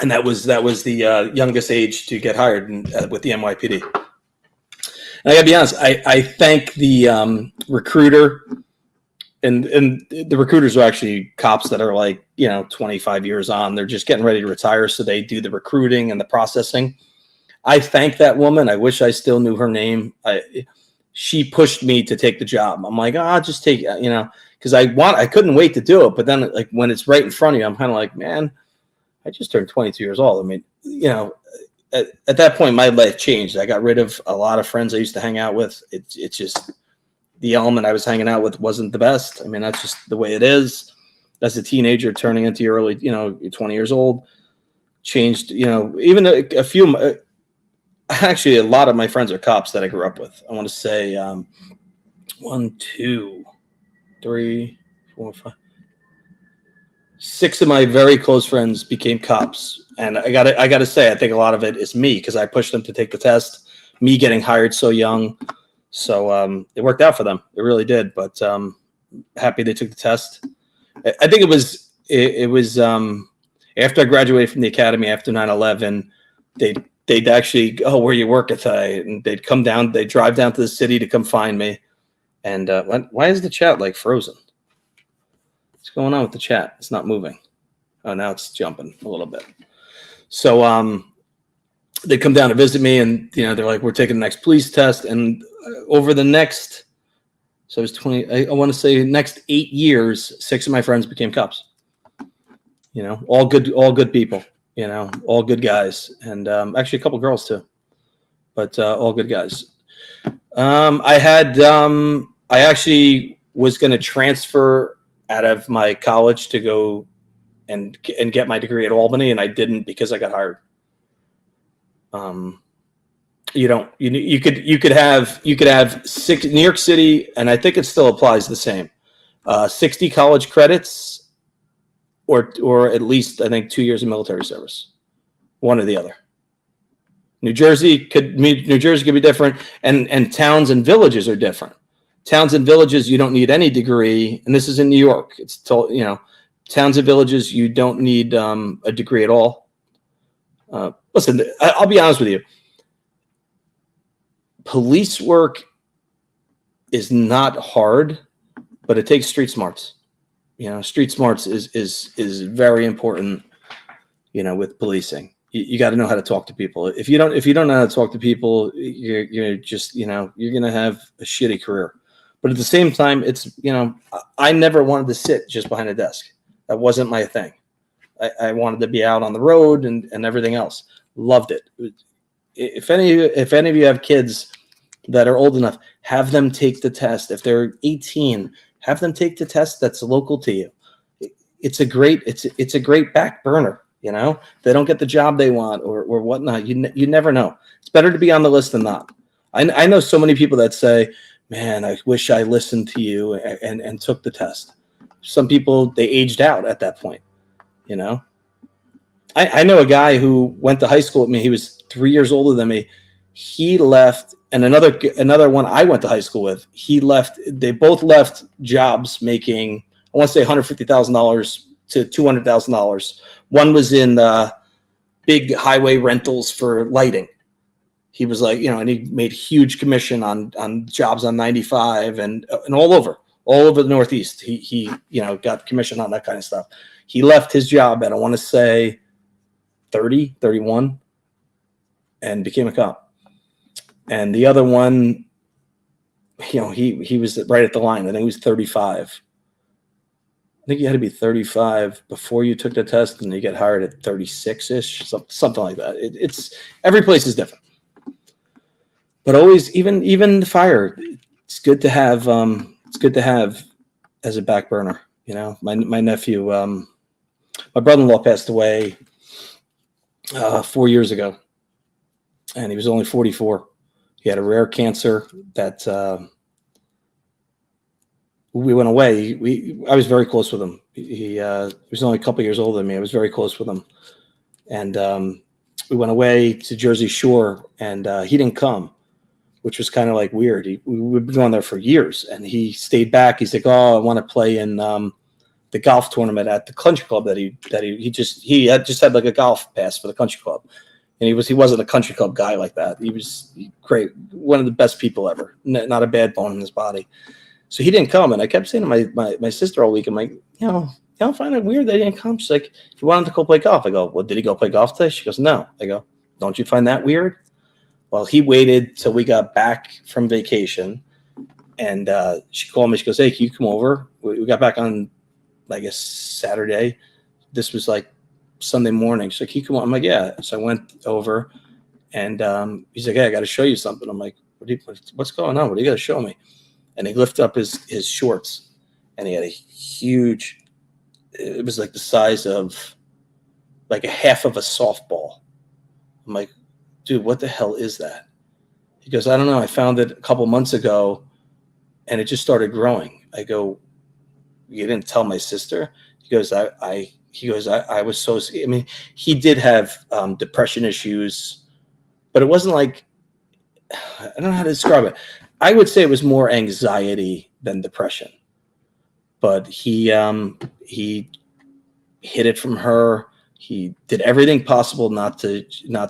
and that was the youngest age to get hired with the NYPD. And I got to be honest. I thank the recruiter, and the recruiters are actually cops that are like 25 years on. They're just getting ready to retire, so they do the recruiting and the processing. I thank that woman. I wish I still knew her name. She pushed me to take the job. I'm like, I'll just take it, because I couldn't wait to do it. But then, like, when it's right in front of you, I'm kind of like, man, I just turned 22 years old. I mean, at that point, my life changed. I got rid of a lot of friends I used to hang out with. It's just the element I was hanging out with wasn't the best. I mean, that's just the way it is. As a teenager turning into your early, you're 20 years old, changed, even a few. Actually, a lot of my friends are cops that I grew up with. I want to say 1, 2, 3, 4, 5. 6 of my very close friends became cops. And I gotta say, I think a lot of it is me because I pushed them to take the test, me getting hired so young. So it worked out for them. It really did. But happy they took the test. I think it was after I graduated from the academy after 9/11, they'd actually go, where you work at today? And they'd come down, they'd drive down to the city to come find me. And why is the chat like frozen? What's going on with the chat? It's not moving. Oh, now it's jumping a little bit. So they come down to visit me, and they're like, we're taking the next police test. And over the next, so it was 20, I want to say next 8 years, 6 of my friends became cops. All good people. All good guys, and actually a couple girls too, but all good guys. I actually was going to transfer out of my college to go and get my degree at Albany, and I didn't because I got hired. You could have 6 New York City, and I think it still applies the same. 60 college credits. Or at least I think 2 years of military service, one or the other. New Jersey could be different, and towns and villages are different. Towns and villages you don't need any degree, and this is in New York. It's towns and villages you don't need a degree at all. Listen, I'll be honest with you. Police work is not hard, but it takes street smarts. Street smarts is very important, with policing. You got to know how to talk to people. If you don't know how to talk to people, you're just, you're going to have a shitty career. But at the same time, it's, I never wanted to sit just behind a desk. That wasn't my thing. I wanted to be out on the road and everything else. Loved it. If any of you have kids that are old enough, have them take the test. If they're 18, have them take the test that's local to you. It's a great back burner. They don't get the job they want or whatnot. You never know. It's better to be on the list than not. I know so many people that say, man, I wish I listened to you and took the test. Some people, they aged out at that point. I know a guy who went to high school with me. He was 3 years older than me. He left, and another one I went to high school with, he left. They both left jobs making, I want to say $150,000 to $200,000. One was in big highway rentals for lighting. He was like, and he made huge commission on jobs on 95 and all over the Northeast. He got commission on that kind of stuff. He left his job at, I want to say 30, 31 and became a cop. And the other one, he was right at the line. I think he was 35. I think you had to be 35 before you took the test, and you get hired at 36-ish, something like that. It's every place is different, but always, even the fire, it's good to have. It's good to have as a back burner. My nephew, my brother-in-law passed away 4 years ago, and he was only 44. He had a rare cancer that we went away. I was very close with him. He was only a couple years older than me. I was very close with him, and we went away to Jersey Shore, and he didn't come, which was kind of like weird. We've been going there for years, and he stayed back. He's like, "Oh, I want to play in the golf tournament at the country club that he had like a golf pass for the country club." And he wasn't a country club guy like that. He was great, one of the best people ever. Not a bad bone in his body. So he didn't come, and I kept saying to my sister all week, I'm like, I find it weird that he didn't come. She's like, he wanted to go play golf. I go, well, did he go play golf today? She goes, no. I go, don't you find that weird? Well, he waited till we got back from vacation, and she called me. She goes, hey, can you come over? We got back on, I guess, Saturday. This was like Sunday morning. She's like, can you come on? I'm like, yeah. So I went over, and he's like, hey, I got to show you something. I'm like, what's going on? What do you got to show me? And he lifted up his shorts, and he had a huge, it was like the size of like a half of a softball. I'm like, dude, what the hell is that? He goes, I don't know. I found it a couple months ago, and it just started growing. I go, you didn't tell my sister? He goes, I was so, I mean, he did have depression issues, but it wasn't like, I don't know how to describe it. I would say it was more anxiety than depression, but he hid it from her. He did everything possible not to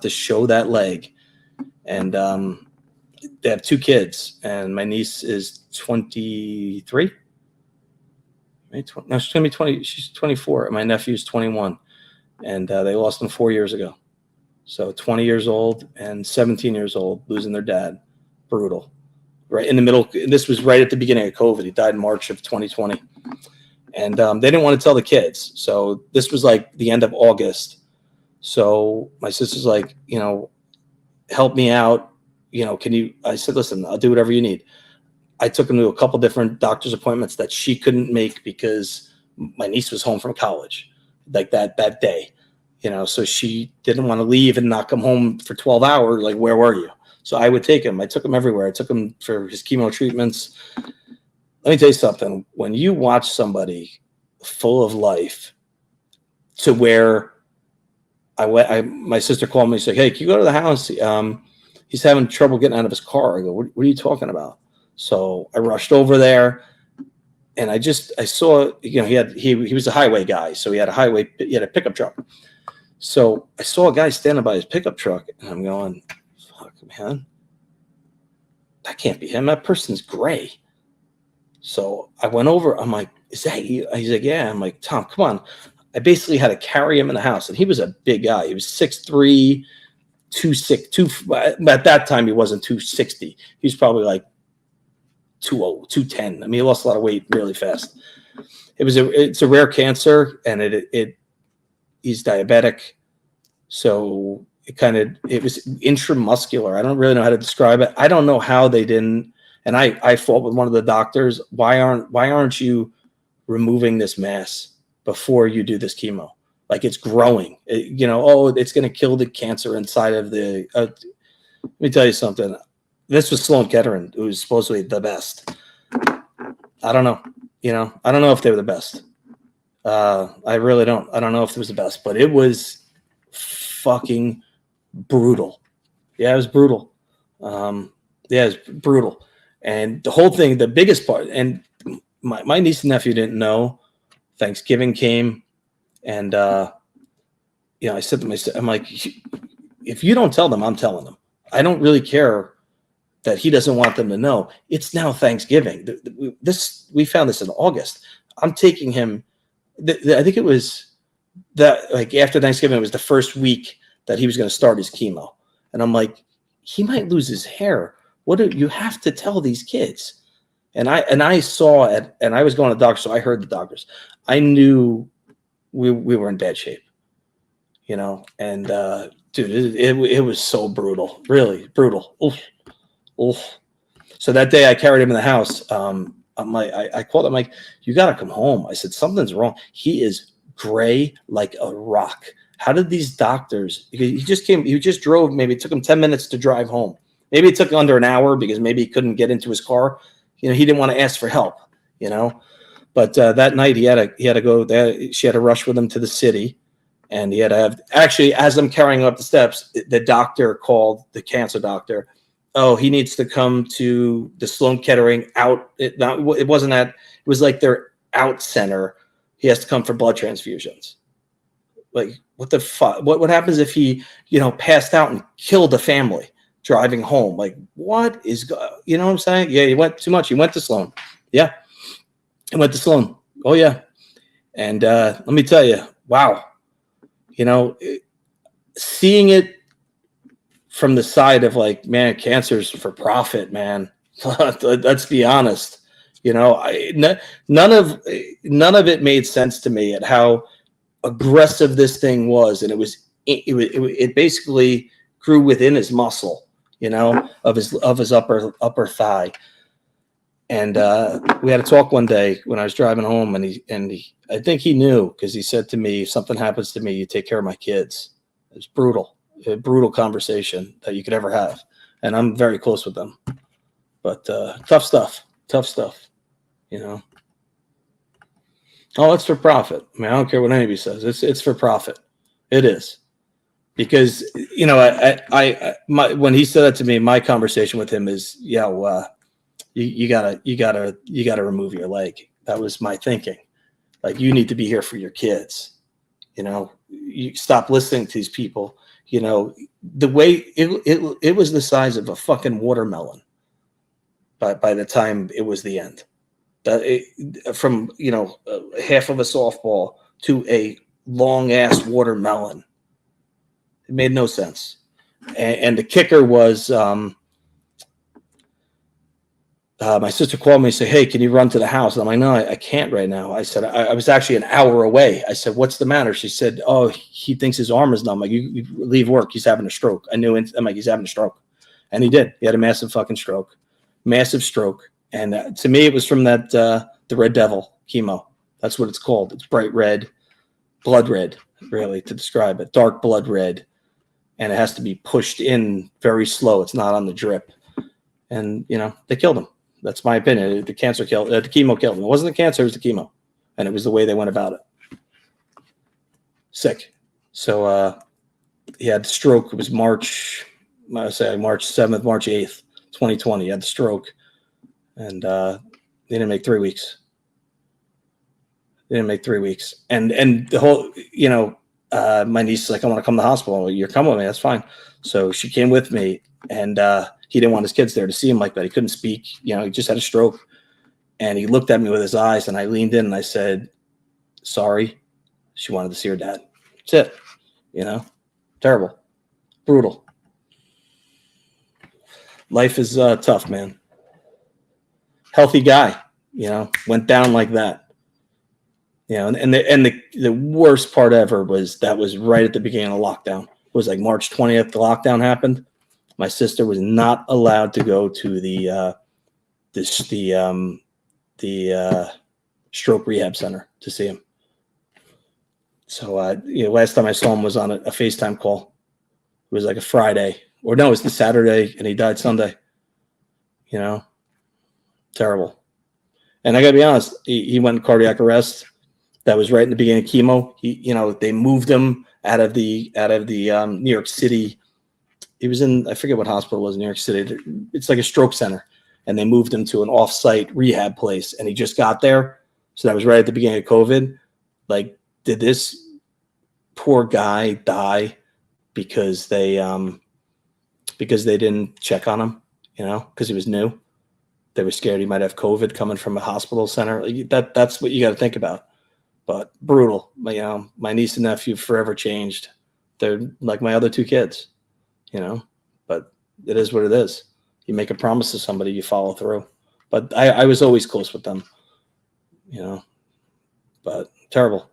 show that leg. And they have 2 kids, and my niece is 23. No, she's gonna be 20. She's 24. And my nephew's 21, and they lost him 4 years ago. So 20 years old and 17 years old, losing their dad. Brutal. Right in the middle. This was right at the beginning of COVID. He died in March of 2020. And they didn't want to tell the kids. So this was like the end of August. So my sister's like, help me out. I said, listen, I'll do whatever you need. I took him to a couple different doctor's appointments that she couldn't make because my niece was home from college like that day. So she didn't want to leave and not come home for 12 hours. Like, where were you? So I would take him. I took him everywhere. I took him for his chemo treatments. Let me tell you something. When you watch somebody full of life to where my sister called me. She's like, hey, can you go to the house? He's having trouble getting out of his car. I go, what are you talking about? So I rushed over there, and I saw, he was a highway guy. So he had a pickup truck. So I saw a guy standing by his pickup truck, and I'm going, fuck, man, that can't be him. That person's gray. So I went over. I'm like, is that you? He's like, yeah. I'm like, Tom, come on. I basically had to carry him in the house, and he was a big guy. He was 6'3", 260. At that time, he wasn't 260. He was probably like 210. I mean, he lost a lot of weight really fast. It's a rare cancer, and he's diabetic. So it was intramuscular. I don't really know how to describe it. I don't know how they didn't. And I fought with one of the doctors. Why aren't you removing this mass before you do this chemo? Like, it's growing. It's going to kill the cancer inside of the. Let me tell you something. This was Sloan Kettering, who was supposedly the best. I don't know. I don't know if they were the best. I really don't. I don't know if it was the best, but it was fucking brutal. Yeah, it was brutal. It's brutal. And the whole thing, the biggest part, and my niece and nephew didn't know. Thanksgiving came, and I said to myself, I'm like, if you don't tell them, I'm telling them. I don't really care that he doesn't want them to know. It's now Thanksgiving. We found this in August. I'm taking him. I think it was that, like, after Thanksgiving, it was the first week that he was going to start his chemo, and I'm like, he might lose his hair. You have to tell these kids. And I saw it, and I was going to the doctor, so I heard the doctors. I knew we were in bad shape, you know. And dude, it was so brutal, really brutal. Oof, oof. So that day, I carried him in the house. I called him, like, you got to come home. I said, something's wrong. He is gray like a rock. How did these doctors? He just drove. Maybe it took him 10 minutes to drive home. Maybe it took under an hour because maybe he couldn't get into his car. You know, he didn't want to ask for help, you know. But that night he had to go there. She had to rush with him to the city, and he had to have, actually, as I'm carrying him up the steps, the doctor called, the cancer doctor. Oh, he needs to come to the Sloan Kettering out. It wasn't that. It was like their out center. He has to come for blood transfusions. Like, what the fuck? What happens if he, you know, passed out and killed a family driving home? Like, what is, you know what I'm saying? Yeah, he went too much. He went to Sloan. Yeah, he went to Sloan. Oh yeah. And let me tell you, wow. You know, seeing it from the side of, like, man, cancer's for profit, man. Let's be honest. You know, none of it made sense to me at how aggressive this thing was, and it basically grew within his muscle, you know, of his upper thigh. And we had a talk one day when I was driving home, and he I think he knew, because he said to me, if something happens to me, you take care of my kids. It's brutal, a brutal conversation that you could ever have, and I'm very close with them. But tough stuff, you know. Oh, it's for profit. I mean, I don't care what anybody says. It's for profit. It is. Because, you know, when he said that to me, my conversation with him is, you gotta remove your leg. That was my thinking. Like, you need to be here for your kids. You know, you stop listening to these people. You know, the way it was the size of a fucking watermelon by the time it was the end. From, you know, half of a softball to a long ass watermelon. It made no sense. And the kicker was, my sister called me and said, hey, can you run to the house? And I'm like, no, I can't right now. I said, I was actually an hour away. I said, what's the matter? She said, oh, he thinks his arm is numb. I'm like, you leave work. He's having a stroke. I knew it. I'm like, he's having a stroke. And he did. He had a massive fucking stroke. Massive stroke. And to me, it was from that the Red Devil chemo. That's what it's called. It's bright red, blood red, really, to describe it. Dark blood red. And it has to be pushed in very slow. It's not on the drip. And, you know, they killed him. That's my opinion. The chemo killed him. It wasn't the cancer, it was the chemo. And it was the way they went about it. Sick. So he had the stroke. It was March 7th, March 8th, 2020. He had the stroke. And they didn't make 3 weeks. And the whole, you know, my niece is like, I want to come to the hospital. Well, you're coming with me. That's fine. So she came with me, and he didn't want his kids there to see him like that. He couldn't speak. You know, he just had a stroke. And he looked at me with his eyes, and I leaned in and I said, sorry. She wanted to see her dad. That's it. You know, terrible, brutal. Life is tough, man. Healthy guy, you know, went down like that. You know, and the worst part ever was that was right at the beginning of lockdown. It was like March 20th, the lockdown happened. My sister was not allowed to go to the stroke rehab center to see him. So, you know, last time I saw him was on a FaceTime call. It was like a Friday, or no, it was the Saturday, and he died Sunday. You know, terrible. And I gotta be honest, he went in cardiac arrest. That was right in the beginning of chemo. You know, they moved him out of the New York City. He was in, I forget what hospital it was in New York City. It's like a stroke center, and they moved him to an off-site rehab place. And he just got there, so that was right at the beginning of COVID. Like, did this poor guy die because they didn't check on him? You know, because he was new. They were scared he might have COVID coming from a hospital center. That's what you got to think about. But brutal. You know, my niece and nephew forever changed. They're like my other two kids, you know, but it is what it is. You make a promise to somebody, you follow through. but I was always close with them, but terrible.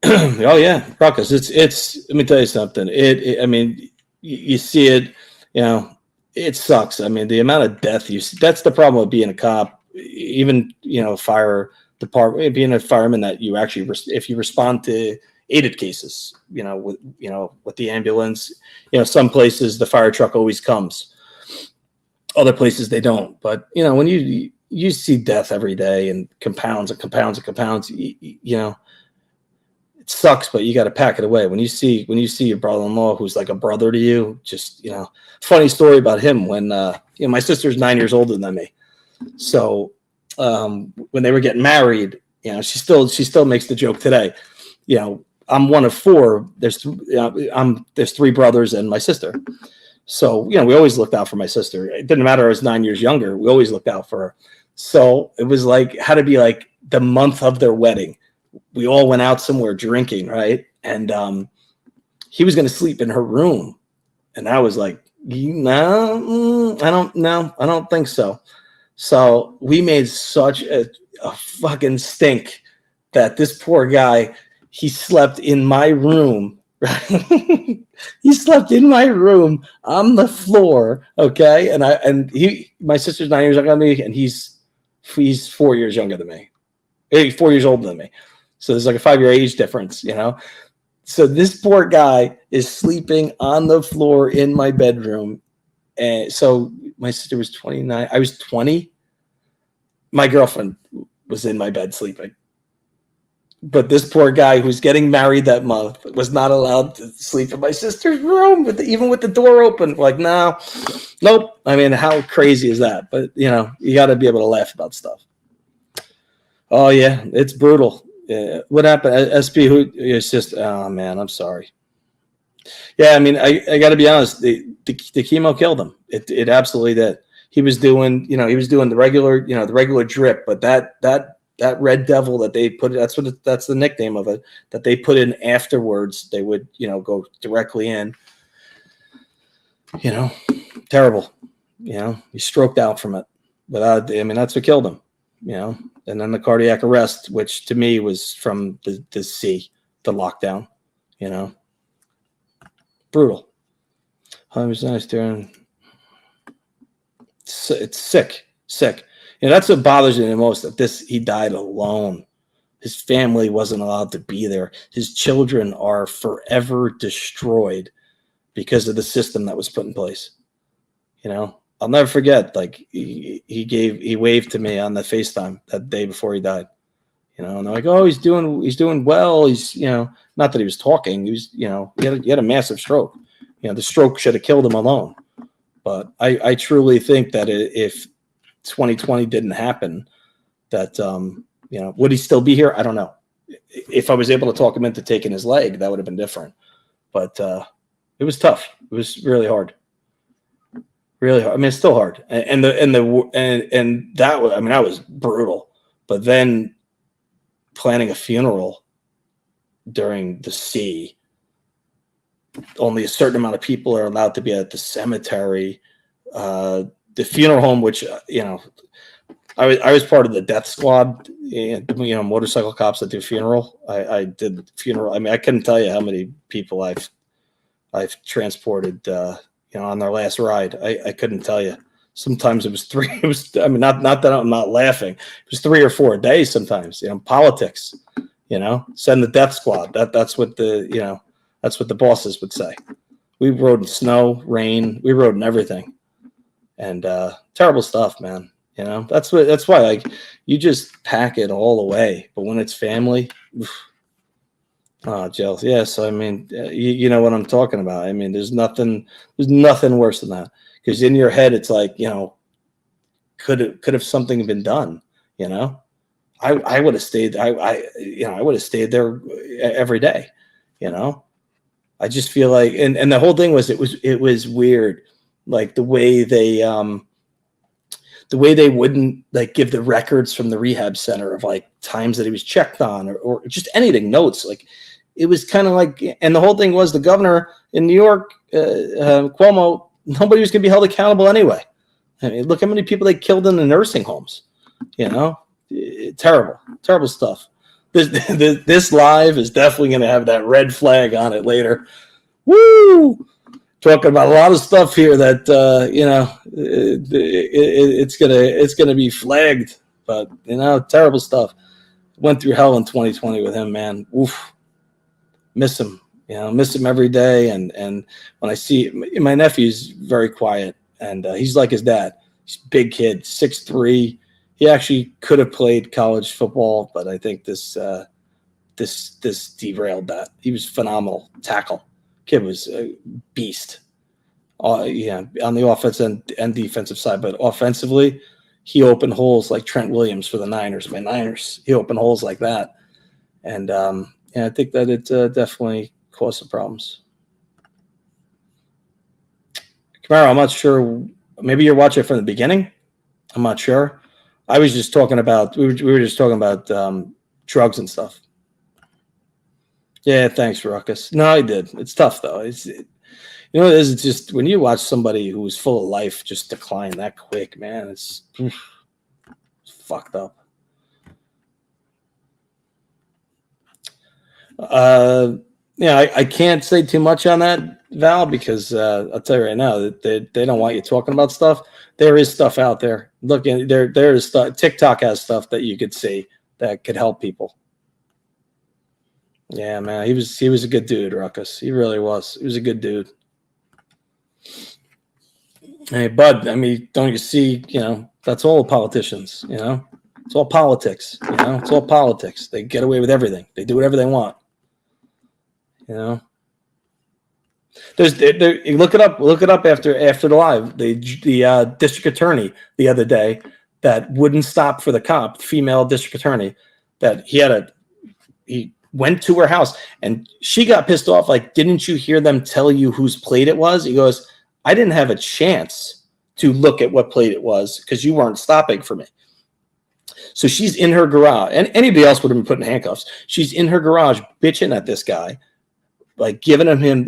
Oh yeah, Ruckus. It's. Let me tell you something. I mean, you see it. It sucks. I mean, the amount of death you see. That's the problem with being a cop. Even fire department, being a fireman, that you actually, if you respond to aided cases, with the ambulance, some places the fire truck always comes. Other places they don't. But when you see death every day and compounds and compounds and compounds, it sucks, but you got to pack it away. When you see your brother-in-law, who's like a brother to you, just, funny story about him when, my sister's 9 years older than me. So, when they were getting married, she still makes the joke today. I'm one of four. There's 3 brothers and my sister. So, we always looked out for my sister. It didn't matter. I was 9 years younger. We always looked out for her. So it was like, had to be like the month of their wedding. We all went out somewhere drinking, right? And he was going to sleep in her room. And I was like, no, I don't think so. So we made such a fucking stink that this poor guy, he slept in my room. Right? He slept in my room on the floor. Okay. My sister's 9 years younger than me, and he's 4 years younger than me. 4 years older than me. So there's like a 5-year age difference, So this poor guy is sleeping on the floor in my bedroom. And so my sister was 29. I was 20. My girlfriend was in my bed sleeping. But this poor guy who's getting married that month was not allowed to sleep in my sister's room, even with the door open. Like, no, nope. I mean, how crazy is that? But, you got to be able to laugh about stuff. Oh, yeah, it's brutal. What happened? SB, it's just, oh man, I'm sorry. Yeah, I mean, I got to be honest. The chemo killed him. It absolutely did. He was doing, the regular drip, but that red devil that they put, that's the nickname of it, that they put in afterwards. They would, go directly in. Terrible. He stroked out from it. That's what killed him. And then the cardiac arrest, which to me was from the lockdown, brutal. I was nice during. It's sick. That's what bothers me the most. That he died alone. His family wasn't allowed to be there. His children are forever destroyed because of the system that was put in place. I'll never forget, like he waved to me on the FaceTime that day before he died, and they're like, oh, he's doing well. He's, not that he was talking. He was, he had a massive stroke. The stroke should have killed him alone. But I truly think that if 2020 didn't happen, that, would he still be here? I don't know. If I was able to talk him into taking his leg, that would have been different. But it was tough. It was really hard. Really hard. I mean, it's still hard, and that was, that was brutal. But then planning a funeral during the sea, only a certain amount of people are allowed to be at the cemetery. The funeral home, which I was part of the death squad, motorcycle cops that do funeral. I did the funeral. I couldn't tell you how many people I've transported. On their last ride, I couldn't tell you. Sometimes it was 3. It was, not that I'm not laughing. It was 3 or 4 days. Sometimes, politics. Send the death squad. That's what that's what the bosses would say. We rode in snow, rain. We rode in everything, and terrible stuff, man. That's why like you just pack it all away. But when it's family. Oof. Oh, jealous. Yes, you know what I'm talking about. There's nothing worse than that, because in your head it's like, could have something been done? I would have stayed. I would have stayed there every day. I just feel like, and the whole thing was it was weird, like the way they wouldn't like give the records from the rehab center of like times that he was checked on or just anything, notes. Like it was kind of like, and the whole thing was the governor in New York, Cuomo, nobody was going to be held accountable anyway. I mean, look how many people they killed in the nursing homes. Terrible stuff. This live is definitely going to have that red flag on it later. Woo! Talking about a lot of stuff here that it's gonna be flagged, but terrible stuff. Went through hell in 2020 with him, man. Oof, miss him. Miss him every day. And when I see my nephew's very quiet, and he's like his dad. He's a big kid, 6'3". He actually could have played college football, but I think this derailed that. He was phenomenal tackle. Kid was a beast. On the offense and defensive side, but offensively, he opened holes like Trent Williams for the Niners. My Niners, he opened holes like that, and I think that it definitely caused some problems. Camaro, I'm not sure. Maybe you're watching it from the beginning. I'm not sure. I was just talking about we were just talking about drugs and stuff. Yeah, thanks, Ruckus. No, I did. It's tough though. It's just when you watch somebody who's full of life just decline that quick, man, it's fucked up. I can't say too much on that, Val, because I'll tell you right now that they don't want you talking about stuff. There is stuff out there. Look, there is stuff. TikTok has stuff that you could see that could help people. Yeah, man, he was a good dude, Ruckus. He really was. He was a good dude. Hey, Bud, I mean, don't you see, that's all politicians, It's all politics, It's all politics. They get away with everything. They do whatever they want, You look it up after the live. The district attorney the other day that wouldn't stop for the cop, female district attorney, that he went to her house and she got pissed off. Like, didn't you hear them tell you whose plate it was? He goes, I didn't have a chance to look at what plate it was because you weren't stopping for me. So she's in her garage, and anybody else would have been put in handcuffs. She's in her garage bitching at this guy, like giving him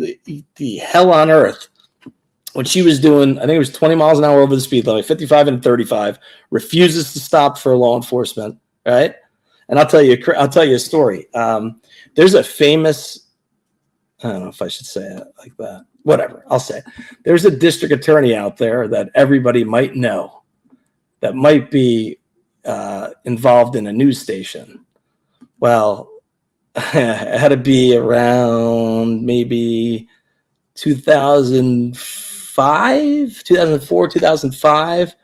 the hell on earth. When she was doing, I think it was 20 miles an hour over the speed limit, 55 and 35, refuses to stop for law enforcement, right? And I'll tell you a story. There's a famous, I don't know if I should say it like that. Whatever, I'll say it. There's a district attorney out there that everybody might know that might be involved in a news station. Well, it had to be around maybe 2004, 2005.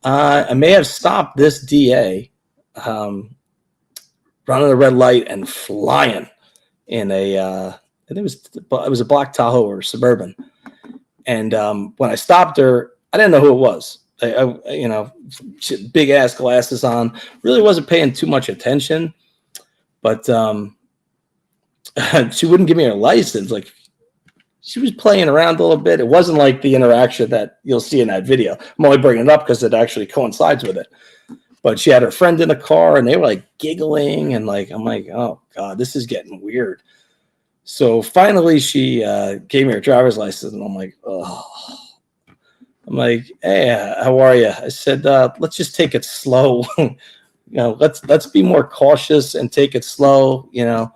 I may have stopped this DA running a red light and flying in a I think it was a black Tahoe or Suburban. And when I stopped her, I didn't know who it was. She had big ass glasses on, really wasn't paying too much attention, but she wouldn't give me her license. Like, she was playing around a little bit. It wasn't like the interaction that you'll see in that video. I'm only bringing it up because it actually coincides with it. But she had her friend in the car and they were like giggling and like, I'm like, oh God, this is getting weird. So finally she gave me her driver's license and I'm like, oh. I'm like, hey, how are you? I said, let's just take it slow. Let's be more cautious and take it slow. I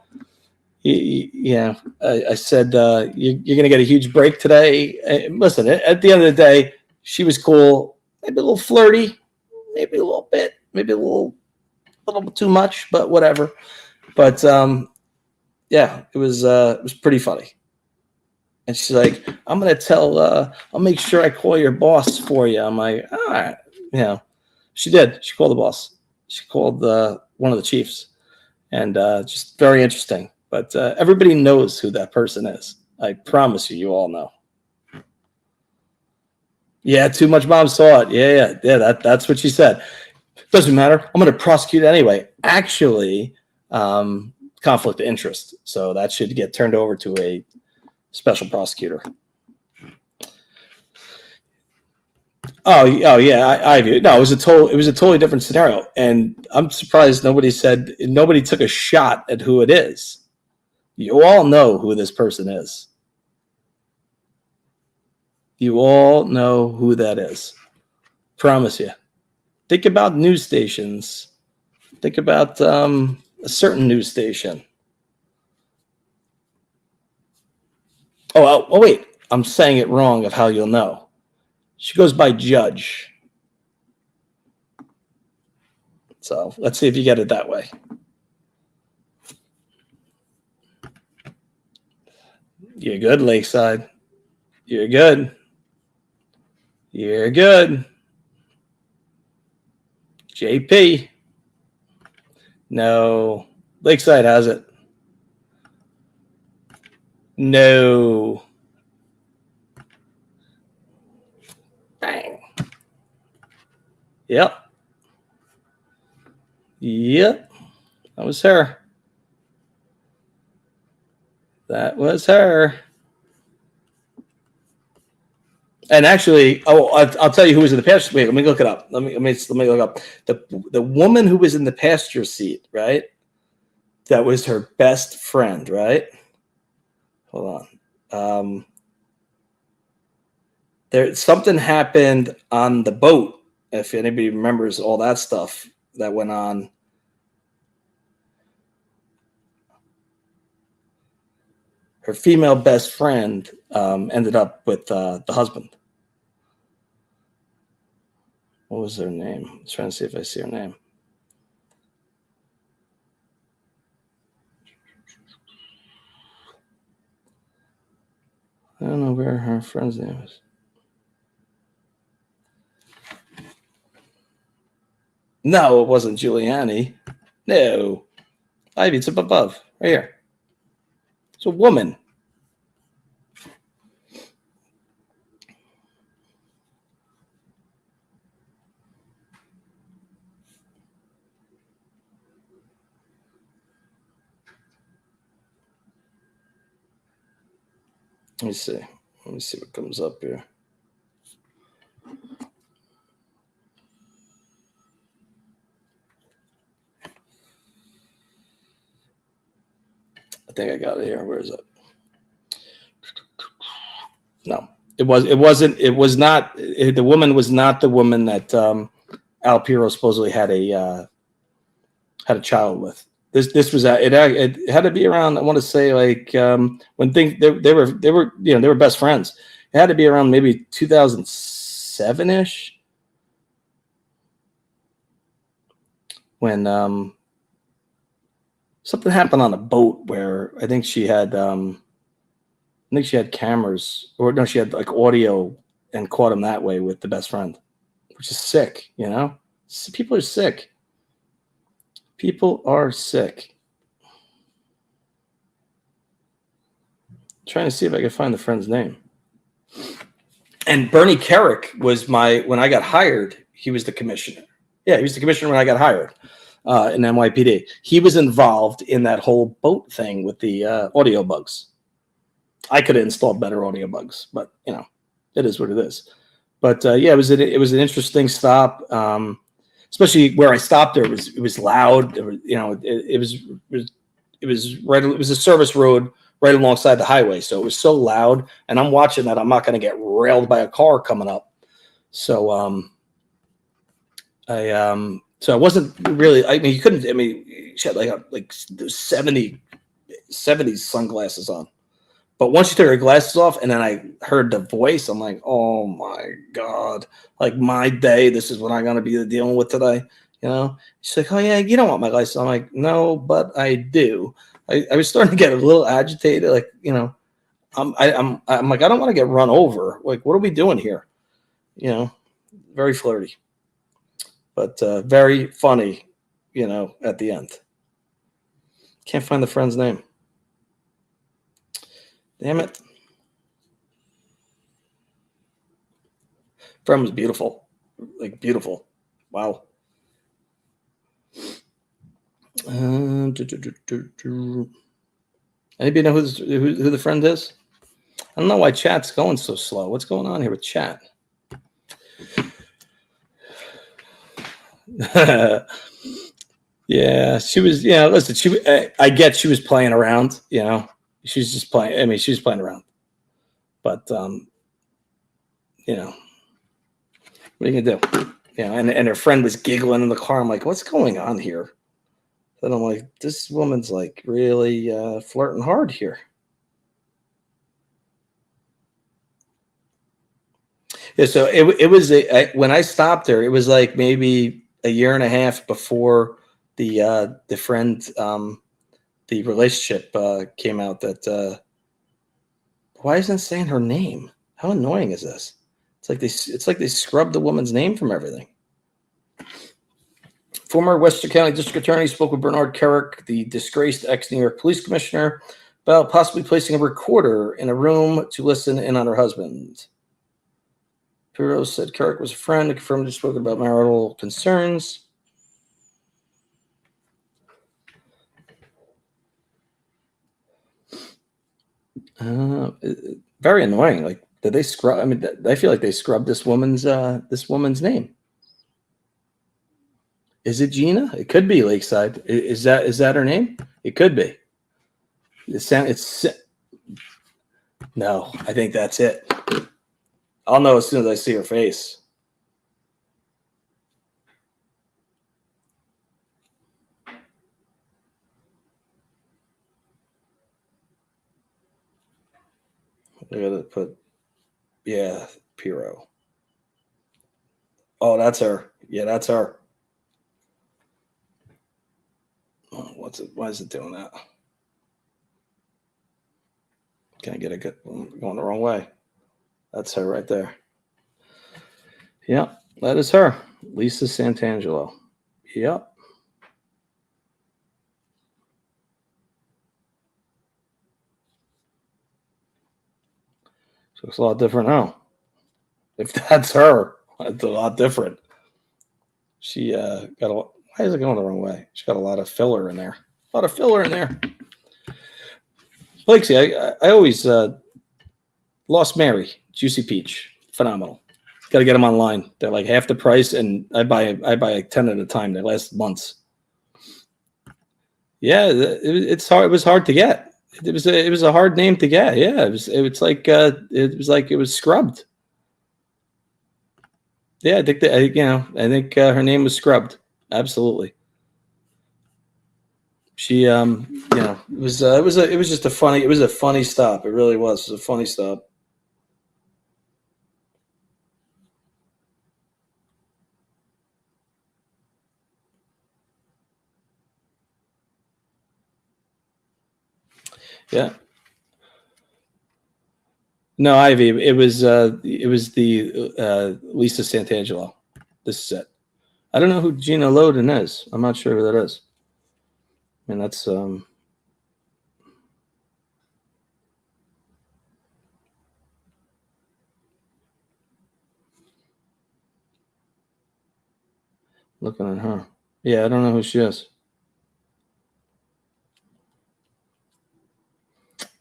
said, you're going to get a huge break today. Listen, at the end of the day, she was cool, maybe a little flirty, maybe a little bit, maybe a little too much, but whatever. But yeah, it was pretty funny. And she's like, I'm going to I'll make sure I call your boss for you. I'm like, all right. She did. She called the boss. She called one of the chiefs. And just very interesting. But everybody knows who that person is. I promise you all know. Yeah, too much mom saw it. Yeah. That's what she said. Doesn't matter. I'm going to prosecute anyway. Actually, conflict of interest. So that should get turned over to a special prosecutor. Oh yeah, I view it. No, it was a totally different scenario, and I'm surprised nobody took a shot at who it is. You all know who this person is. You all know who that is. Promise you. Think about news stations. Think about a certain news station. Oh, wait. I'm saying it wrong of how you'll know. She goes by Judge. So let's see if you get it that way. You're good, Lakeside. You're good. You're good. JP. No. Lakeside has it. No. Bang. Yep. Yep. That was her. That was her. And actually, I'll tell you who was in the passenger. Wait, let me look it up. Let me look up the woman who was in the passenger seat. Right, that was her best friend. Right. Hold on. There something happened on the boat. If anybody remembers all that stuff that went on. Her female best friend ended up with the husband. What was their name? I'm trying to see if I see her name. I don't know where her friend's name is. No, it wasn't Giuliani. No. Ivy, it's up above. Right here. It's a woman. Let me see. Let me see what comes up here. I think I got it here. Where is it? No, it wasn't. It was not. The woman was not the woman that Al Piro supposedly had a child with. This was it had to be around. I want to say like when things they were best friends. It had to be around maybe 2007-ish when something happened on a boat where I think she had cameras, or no, she had like audio and caught him that way with the best friend, which is sick. People are sick. People are sick. I'm trying to see if I can find the friend's name. And Bernie Carrick was when I got hired, he was the commissioner. Yeah, he was the commissioner when I got hired in NYPD. He was involved in that whole boat thing with the audio bugs. I could have installed better audio bugs, but it is what it is. But yeah, it was an interesting stop. Especially where I stopped there, it was loud. It was a service road right alongside the highway, so it was so loud. And I'm watching that I'm not going to get railed by a car coming up. So I wasn't really. I mean, you couldn't. I mean, she had like 70 sunglasses on. But once she took her glasses off and then I heard the voice, I'm like, oh my God, like my day, this is what I'm going to be dealing with today. She's like, oh yeah, you don't want my glasses. I'm like, no, but I do. I was starting to get a little agitated. Like, I'm like, I don't want to get run over. Like, what are we doing here? Very flirty, but very funny, at the end. Can't find the friend's name. Damn it. Friend was beautiful. Like, beautiful. Wow. Anybody know who the friend is? I don't know why chat's going so slow. What's going on here with chat? Yeah, she was. Yeah, listen. I get she was playing around. She's just playing. I mean, she was playing around. But What are you gonna do? Yeah, and her friend was giggling in the car. I'm like, what's going on here? And I'm like, this woman's like really flirting hard here. Yeah, so it was when I stopped her, it was like maybe a year and a half before the friend the relationship came out. That why isn't it saying her name? How annoying is this? It's like they scrubbed the woman's name from everything. Former Westchester County District Attorney spoke with Bernard Kerrick, the disgraced ex-New York Police Commissioner, about possibly placing a recorder in a room to listen in on her husband. Pirro said Kerrick was a friend and confirmed he spoke about marital concerns. Very annoying. Like, did they scrub? I mean, I feel like they scrubbed this woman's name. Is it Gina? It could be Lakeside. Is that her name? It could be. It's no. I think that's it. I'll know as soon as I see her face. I gotta put, yeah, Pirro. Oh, that's her. Yeah, that's her. Oh, what's it? Why is it doing that? Can I get a good going the wrong way? That's her right there. Yeah, that is her. Lisa Santangelo. Yep. So it's a lot different now. If that's her, it's a lot different. She got a. Why is it going the wrong way? She got a lot of filler in there. A lot of filler in there. Blakesy, I always Lost Mary, Juicy Peach, phenomenal. Got to get them online. They're like half the price, and I buy like 10 at a time. They last months. Yeah, it's hard. It was hard to get. It was a hard name to get. Yeah, it was like it was scrubbed. Yeah, I think I think her name was scrubbed. Absolutely. She it was just a funny stop. It really was. It was a funny stop. Yeah. No, Ivy. It was the Lisa Santangelo. This is it. I don't know who Gina Loden is. I'm not sure who that is. And that's looking at her. Yeah, I don't know who she is.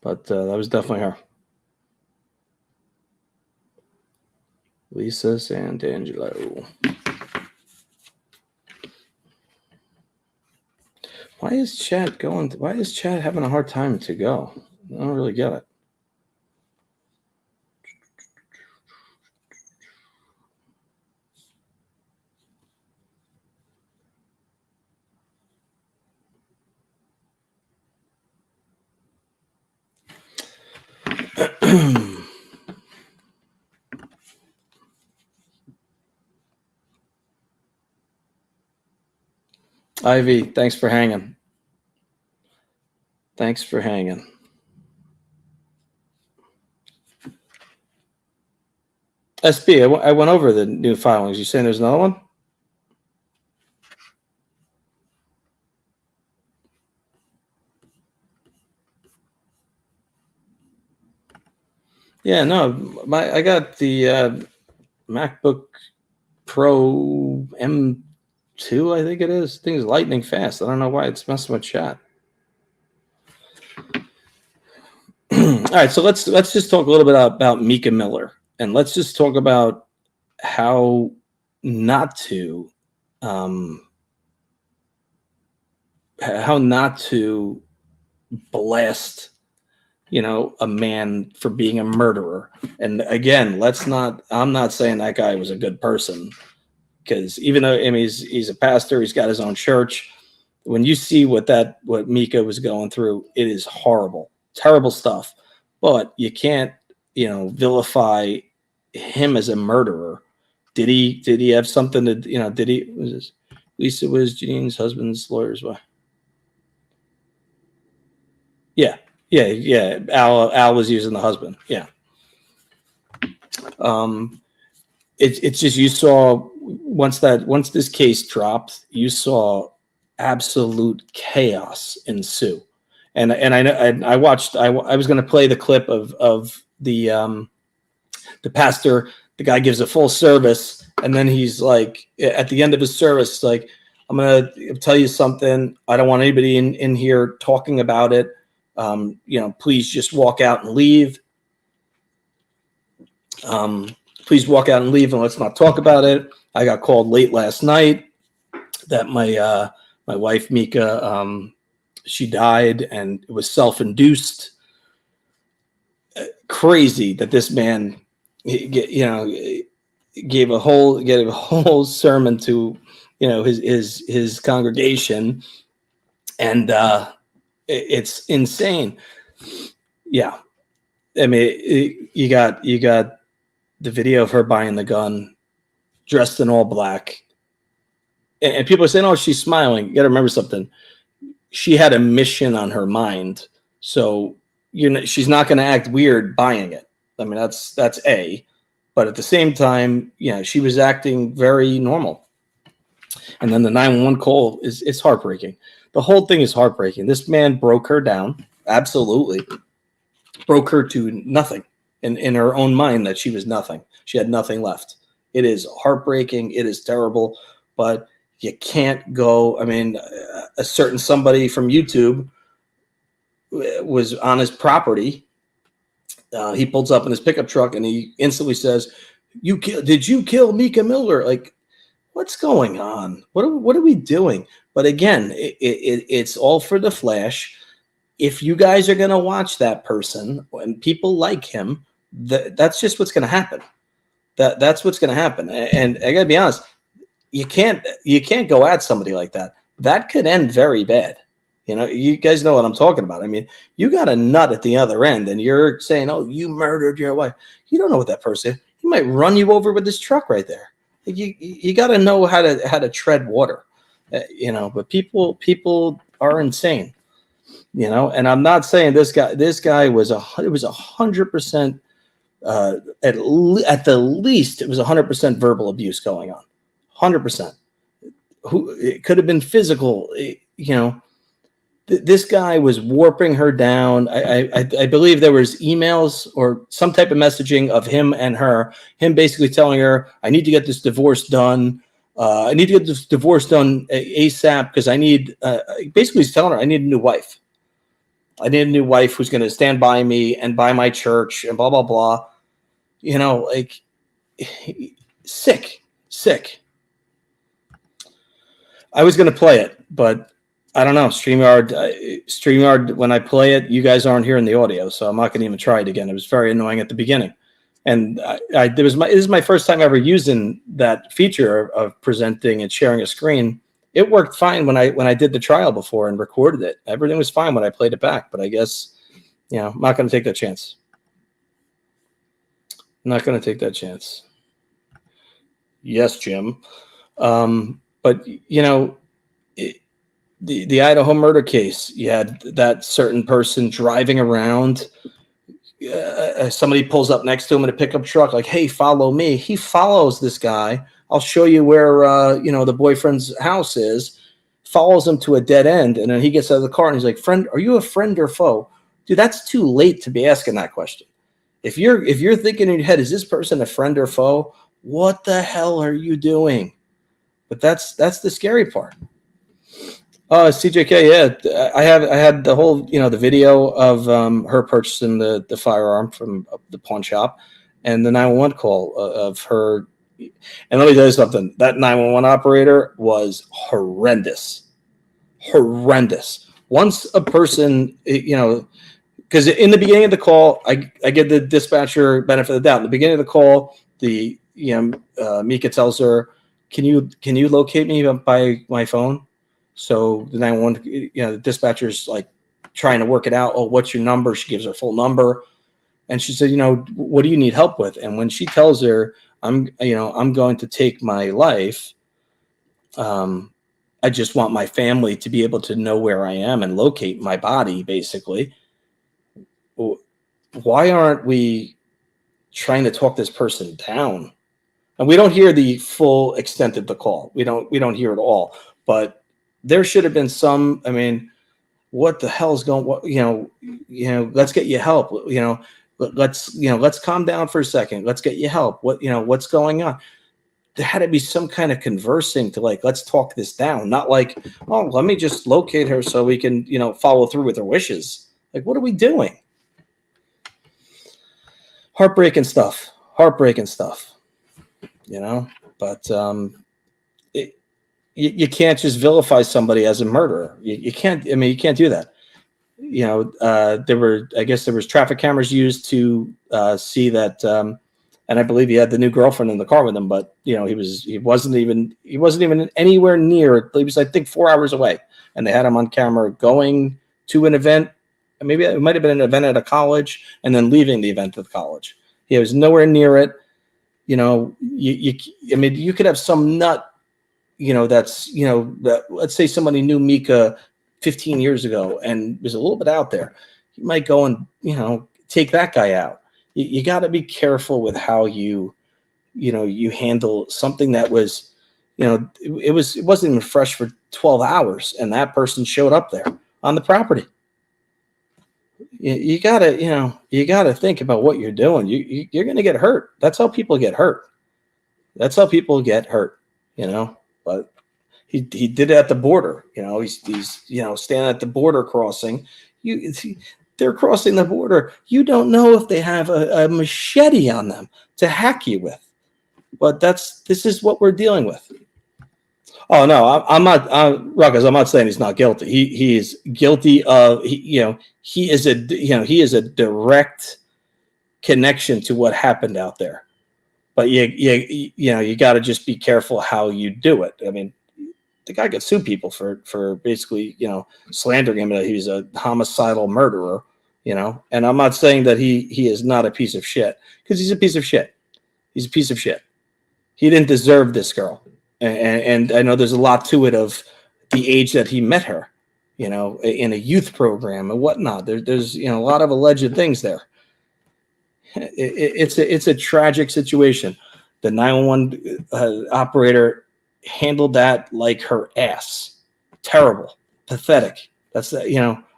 But that was definitely her. Lisa Santangelo. Why is chat having a hard time to go? I don't really get it. Ivy, thanks for hanging. Thanks for hanging. SB, I went over the new filings. You saying there's another one? Yeah, no. I got the MacBook Pro M2, I think it is. Thing's lightning fast. I don't know why it's messing with chat. All right, so let's just talk a little bit about Mica Miller, and let's just talk about how not to blast a man for being a murderer. And again, I'm not saying that guy was a good person, because even though he's a pastor, he's got his own church. When you see what Mica was going through, it is horrible, terrible stuff. But you can't, vilify him as a murderer. Did he have something to, Lisa was Janine's husband's lawyer's wife. Yeah. Al was using the husband. Yeah. It's just, you saw once this case dropped, you saw absolute chaos ensue. And I watched. I was going to play the clip of the pastor. The guy gives a full service, and then he's like, at the end of his service, like, I'm going to tell you something. I don't want anybody in here talking about it. Please just walk out and leave. Please walk out and leave, and let's not talk about it. I got called late last night that my wife Mica, she died, and it was self-induced. Crazy that this man, gave a whole sermon to, his congregation, and it's insane. Yeah, I mean, you got the video of her buying the gun, dressed in all black, and people are saying, "Oh, she's smiling." You got to remember something. She had a mission on her mind, so she's not going to act weird buying it. I mean, that's A, but at the same time, she was acting very normal. And then the 911 call it's heartbreaking. The whole thing is heartbreaking. This man broke her down, absolutely broke her to nothing in her own mind, that she was nothing. She had nothing left. It is heartbreaking. It is terrible, but you can't go. I mean, a certain somebody from YouTube was on his property. He pulls up in his pickup truck and he instantly says, did you kill Mica Miller? Like, what's going on? What are we doing? But again, it's all for the flash. If you guys are going to watch that person and people like him, that's just what's going to happen. That's what's going to happen. And I got to be honest, you can't go at somebody like that. That could end very bad. You guys know what I'm talking about. I mean, you got a nut at the other end and you're saying, "Oh, you murdered your wife." You don't know what that person is. He might run you over with this truck right there. You got to know how to tread water, but people are insane, and I'm not saying this guy was 100%, at the least, it was 100% verbal abuse going on. 100%. It could have been physical, This guy was warping her down. I believe there was emails or some type of messaging of him and her, him basically telling her, "I need to get this divorce done. I need to get this divorce done ASAP because I need," basically he's telling her, "I need a new wife. I need a new wife who's going to stand by me and by my church and blah, blah, blah." Like, sick. I was going to play it, but I don't know. StreamYard, when I play it, you guys aren't hearing the audio, so I'm not going to even try it again. It was very annoying at the beginning. And this is my first time ever using that feature of presenting and sharing a screen. It worked fine when I did the trial before and recorded it. Everything was fine when I played it back, but I guess, I'm not going to take that chance. I'm not going to take that chance. Yes, Jim. But, the Idaho murder case, you had that certain person driving around. Somebody pulls up next to him in a pickup truck, like, "Hey, follow me." He follows this guy. "I'll show you where, the boyfriend's house is." Follows him to a dead end. And then he gets out of the car and he's like, "Friend, are you a friend or foe?" Dude, that's too late to be asking that question. If you're thinking in your head, "Is this person a friend or foe?" What the hell are you doing? But that's the scary part. CJK, yeah, I had the whole, the video of her purchasing the firearm from the pawn shop, and the 911 call of her. And let me tell you something: that 911 operator was horrendous. Once a person, because in the beginning of the call, I give the dispatcher benefit of the doubt. In the beginning of the call, Mica tells her, "Can you locate me by my phone?" So the 911, the dispatcher's like trying to work it out. Oh, what's your number? She gives her full number, and she said, "What do you need help with?" And when she tells her, I'm going to take my life. I just want my family to be able to know where I am and locate my body, basically. Why aren't we trying to talk this person down? And we don't hear the full extent of the call. We don't hear it all. But there should have been some. I mean, what the hell's going? Let's get you help. Let's calm down for a second. Let's get you help. What's going on? There had to be some kind of conversing to let's talk this down. Not like, oh, let me just locate her so we can follow through with her wishes. Like, what are we doing? Heartbreaking stuff. But you can't just vilify somebody as a murderer. You can't. I mean, you can't do that. There was traffic cameras used to see that, and I believe he had the new girlfriend in the car with him. But he wasn't even anywhere near. He was, I think, 4 hours away, and they had him on camera going to an event. Maybe it might have been an event at a college, and then leaving the event at the college. He was nowhere near it. You could have some nut. Let's say somebody knew Mica 15 years ago and was a little bit out there. You might go and, take that guy out. You got to be careful with how you handle something that was, it wasn't even fresh for 12 hours and that person showed up there on the property. You gotta think about what you're doing. You're going to get hurt. That's how people get hurt. But he did it at the border. He's standing at the border crossing. They're crossing the border. You don't know if they have a machete on them to hack you with. But this is what we're dealing with. Oh no, I'm not, Ruckus. I'm not saying he's not guilty. He is guilty of he is a direct connection to what happened out there. But you got to just be careful how you do it. I mean, the guy could sue people for basically slandering him that he's a homicidal murderer. And I'm not saying that he is not a piece of shit, because he's a piece of shit. He's a piece of shit. He didn't deserve this girl. And I know there's a lot to it of the age that he met her, in a youth program and whatnot. There's a lot of alleged things there. It's a tragic situation. The 911 operator handled that like her ass. Terrible, pathetic. That's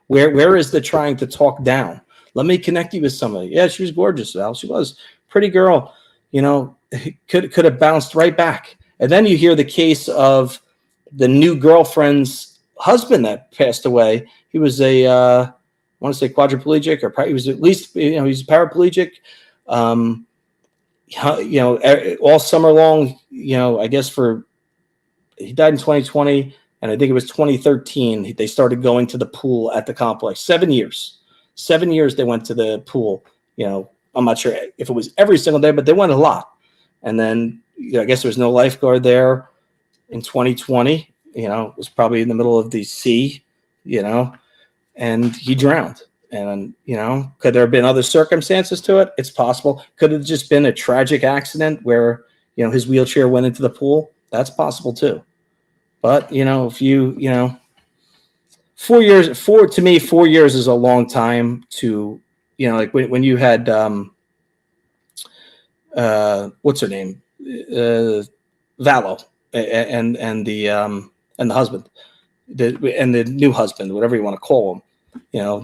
where is the trying to talk down? Let me connect you with somebody. Yeah, she was gorgeous, Val. She was pretty girl. Could have bounced right back. And then you hear the case of the new girlfriend's husband that passed away. He was I want to say quadriplegic, or he was at least, he's paraplegic. All summer long, I guess he died in 2020, and I think it was 2013. They started going to the pool at the complex. 7 years. 7 years they went to the pool. I'm not sure if it was every single day, but they went a lot. And then I guess there was no lifeguard there in 2020. It was probably in the middle of the sea, and he drowned. And, could there have been other circumstances to it? It's possible. Could it have just been a tragic accident where, his wheelchair went into the pool? That's possible too. But, if 4 years, 4 years is a long time to, like when you had, what's her name? Valo and the husband, and the new husband, whatever you want to call them.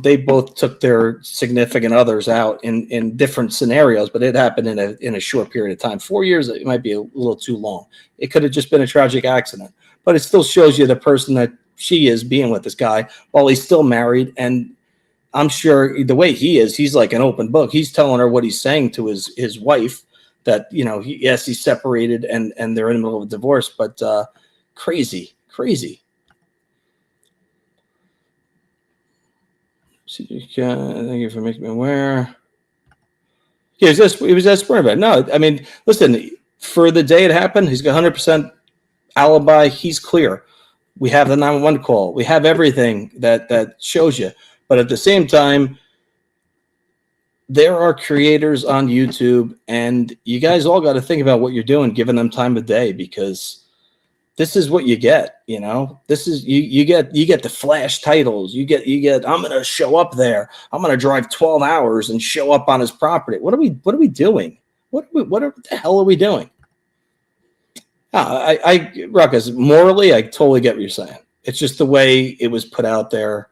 They both took their significant others out in different scenarios, but it happened in a short period of time. 4 years, it might be a little too long. It could have just been a tragic accident, but it still shows you the person that she is being with this guy while he's still married. And I'm sure the way he is, he's like an open book. He's telling her what he's saying to his wife, that, he's separated and they're in the middle of a divorce, but crazy. Thank you for making me aware. He was just swearing about it. No, I mean, listen, for the day it happened, he's got 100% alibi. He's clear. We have the 911 call. We have everything that shows you. But at the same time, there are creators on YouTube, and you guys all got to think about what you're doing, giving them time of day, because this is what you get. You know, this is you get the flash titles. You get I'm going to show up there. I'm going to drive 12 hours and show up on his property. What are we doing? What the hell are we doing? Ruckus, morally, I totally get what you're saying. It's just the way it was put out there.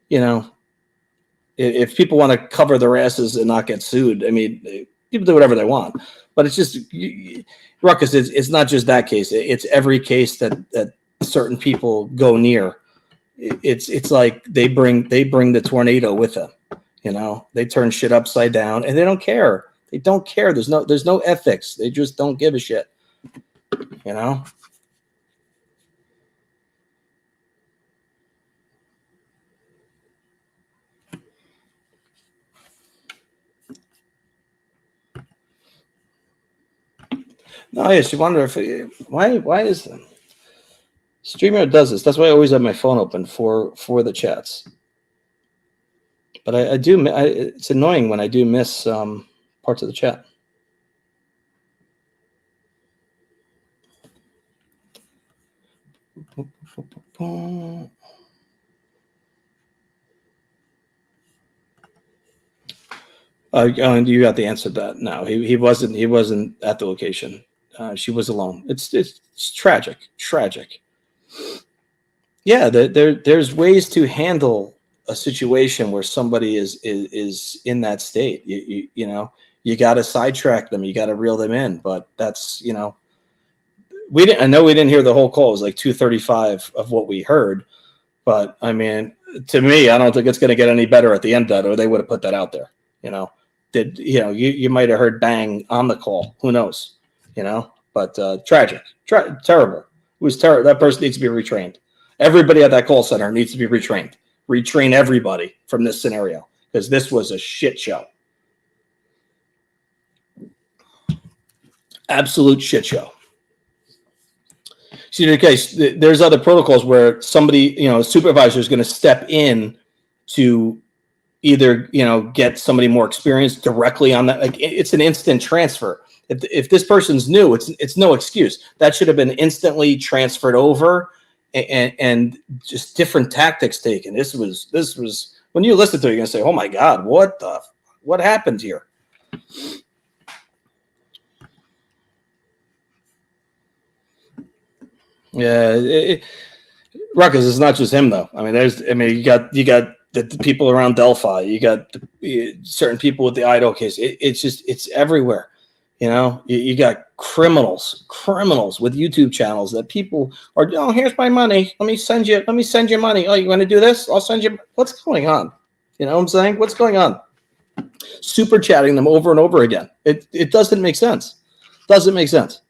You know, if people want to cover their asses and not get sued, I mean, people do whatever they want. But it's just, Ruckus, it's not just that case. It's every case that certain people go near. It's like they bring the tornado with them. You know, they turn shit upside down, and they don't care. They don't care. There's no ethics. They just don't give a shit. You know. No, yes, you wonder if why is Streamer does this. That's why I always have my phone open for the chats. But I do. It's annoying when I do miss parts of the chat. And you got the answer to that. No, he wasn't at the location. She was alone. It's tragic. Yeah, there's ways to handle a situation where somebody is in that state. You know, you got to sidetrack them. You got to reel them in. But that's, you know, I know we didn't hear the whole call. It was like 2:35 of what we heard. But I mean, to me, I don't think it's going to get any better at the end of that, or they would have put that out there. You know, you might have heard bang on the call. Who knows? You know, but tragic, terrible. It was terrible. That person needs to be retrained. Everybody at that call center needs to be retrained. Retrain everybody from this scenario, because this was a shit show. Absolute shit show. See, in your case, there's other protocols where somebody, you know, a supervisor is going to step in to either, you know, get somebody more experienced directly on that. Like, it's an instant transfer. If this person's new, it's no excuse. That should have been instantly transferred over, and just different tactics taken. This was when you listen to it, you're gonna say, "Oh my God, what happened here?" Yeah, Ruckus, it's not just him though. I mean, you got the people around Delphi. You got certain people with the Idaho case. It's everywhere. You know, you got criminals with YouTube channels that people are. Oh, here's my money. Let me send you money. Oh, you want to do this? I'll send you. What's going on? You know what I'm saying? What's going on? Super chatting them over and over again. It doesn't make sense. Doesn't make sense.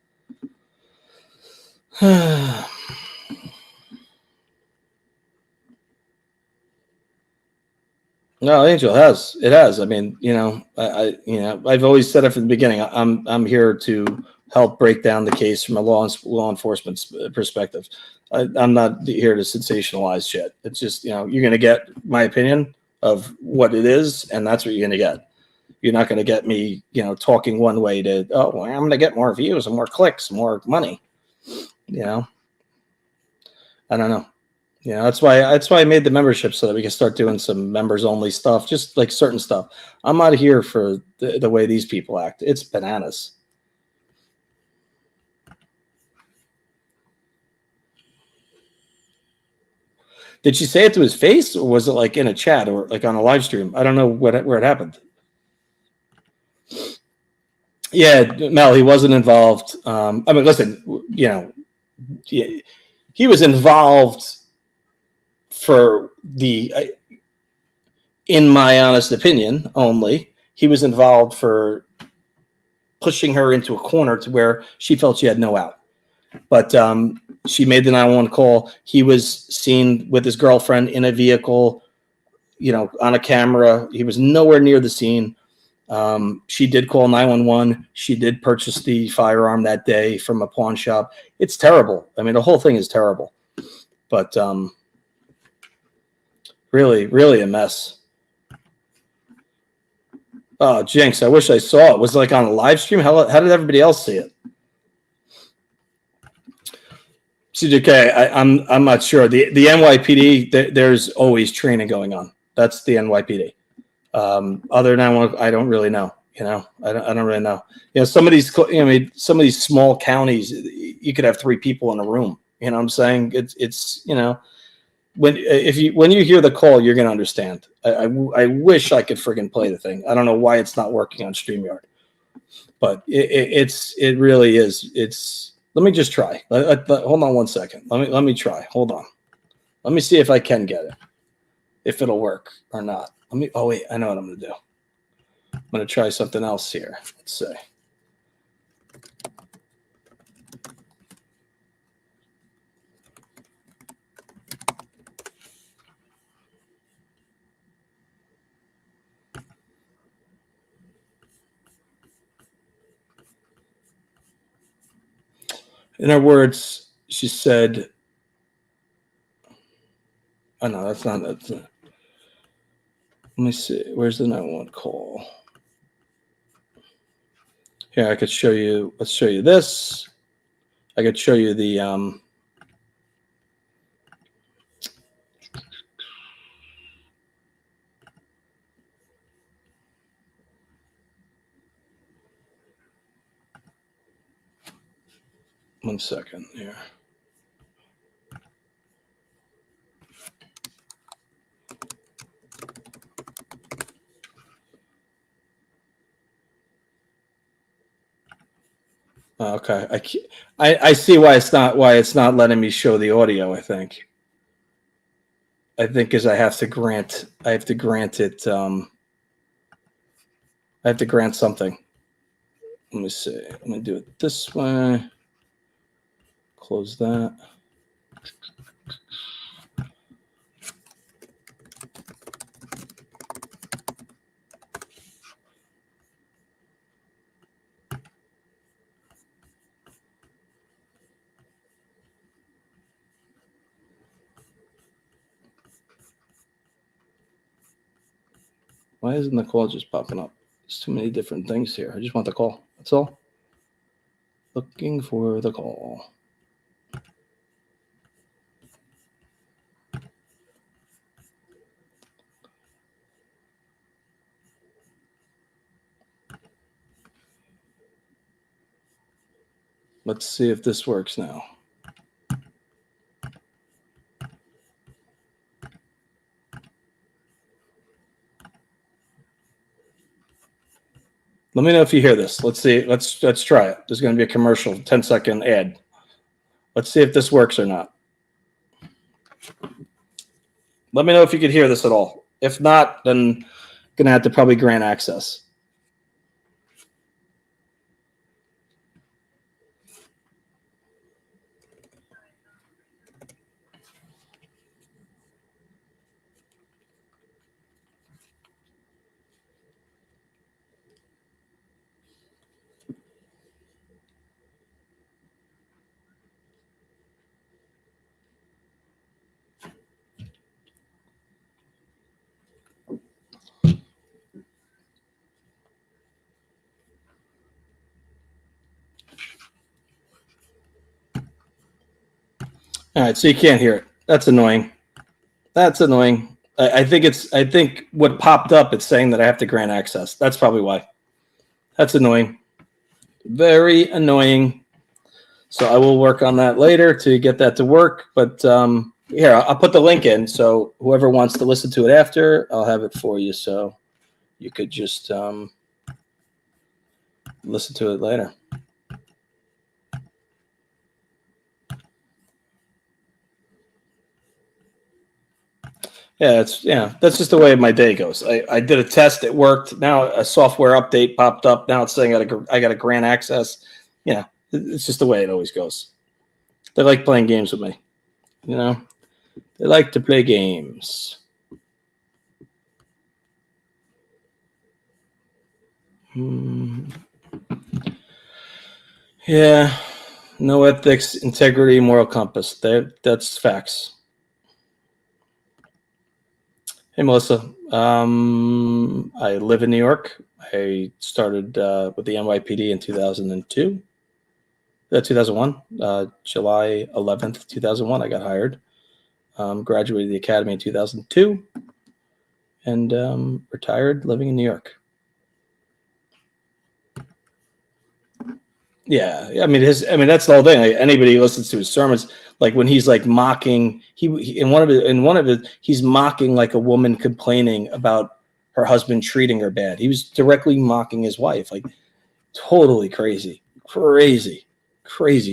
No, Angel has. It has. I mean, you know, I've always said it from the beginning. I'm here to help break down the case from a law enforcement perspective. I'm not here to sensationalize shit. It's just, you know, you're going to get my opinion of what it is, and that's what you're going to get. You're not going to get me, you know, talking one way to, oh, well, I'm going to get more views and more clicks, more money. You know, I don't know. Yeah, that's why I made the membership, so that we can start doing some members only stuff, just like certain stuff. I'm not here for the way these people act. It's bananas. Did she say it to his face, or was it like in a chat or like on a live stream? I don't know where it happened. Yeah, Mel, he wasn't involved. I mean, listen, you know, he was involved for in my honest opinion only, he was involved for pushing her into a corner to where she felt she had no out. But she made the 911 call. He was seen with his girlfriend in a vehicle, on a camera. He was nowhere near the scene. She did call 911. She did purchase the firearm that day from a pawn shop. It's terrible. I mean, the whole thing is terrible, but really, really a mess. Oh, jinx. I wish I saw it. Was it like on a live stream? How did everybody else see it? CJK, I'm not sure. The NYPD, there's always training going on. That's the NYPD. Other than I don't really know. I don't really know. Some of these small counties, you could have 3 people in a room. You know what I'm saying? It's when you hear the call, you're gonna understand. I wish I could friggin' play the thing. I don't know why it's not working on StreamYard, but it really is. It's. Let me just try. Hold on one second. Let me try. Hold on. Let me see if I can get it. If it'll work or not. Oh wait, I know what I'm gonna do. I'm gonna try something else here. Let's see. In her words, she said, "Oh no, that's not. Let me see. Where's the 911 call? Here, I could show you. Let's show you this. I could show you the 1 second here." Okay, I see why it's not letting me show the audio. I think because I have to grant it. I have to grant something. Let me see. Let me do it this way. Close that. Why isn't the call just popping up? There's too many different things here. I just want the call. That's all. Looking for the call. Let's see if this works now. Let me know if you hear this. Let's see. Let's try it. There's going to be a commercial, 10-second ad. Let's see if this works or not. Let me know if you could hear this at all. If not, then I'm going to have to probably grant access. All right, so you can't hear it. That's annoying. That's annoying. I think what popped up, it's saying that I have to grant access. That's probably why. That's annoying. Very annoying. So I will work on that later to get that to work. But here, I'll put the link in. So whoever wants to listen to it after, I'll have it for you. So you could just listen to it later. Yeah, that's just the way my day goes. I did a test, it worked. Now a software update popped up. Now it's saying I got to grant access. Yeah, it's just the way it always goes. They like playing games with me. They like to play games. Yeah, no ethics, integrity, moral compass. That's facts. Hey, Melissa. I live in New York. I started with the NYPD in 2002. 2001. July 11th, 2001, I got hired. Graduated the academy in 2002. And retired, living in New York. Yeah, I mean that's the whole thing. Like, anybody who listens to his sermons, like when he's like mocking, he in one of it, he's mocking like a woman complaining about her husband treating her bad. He was directly mocking his wife, like totally crazy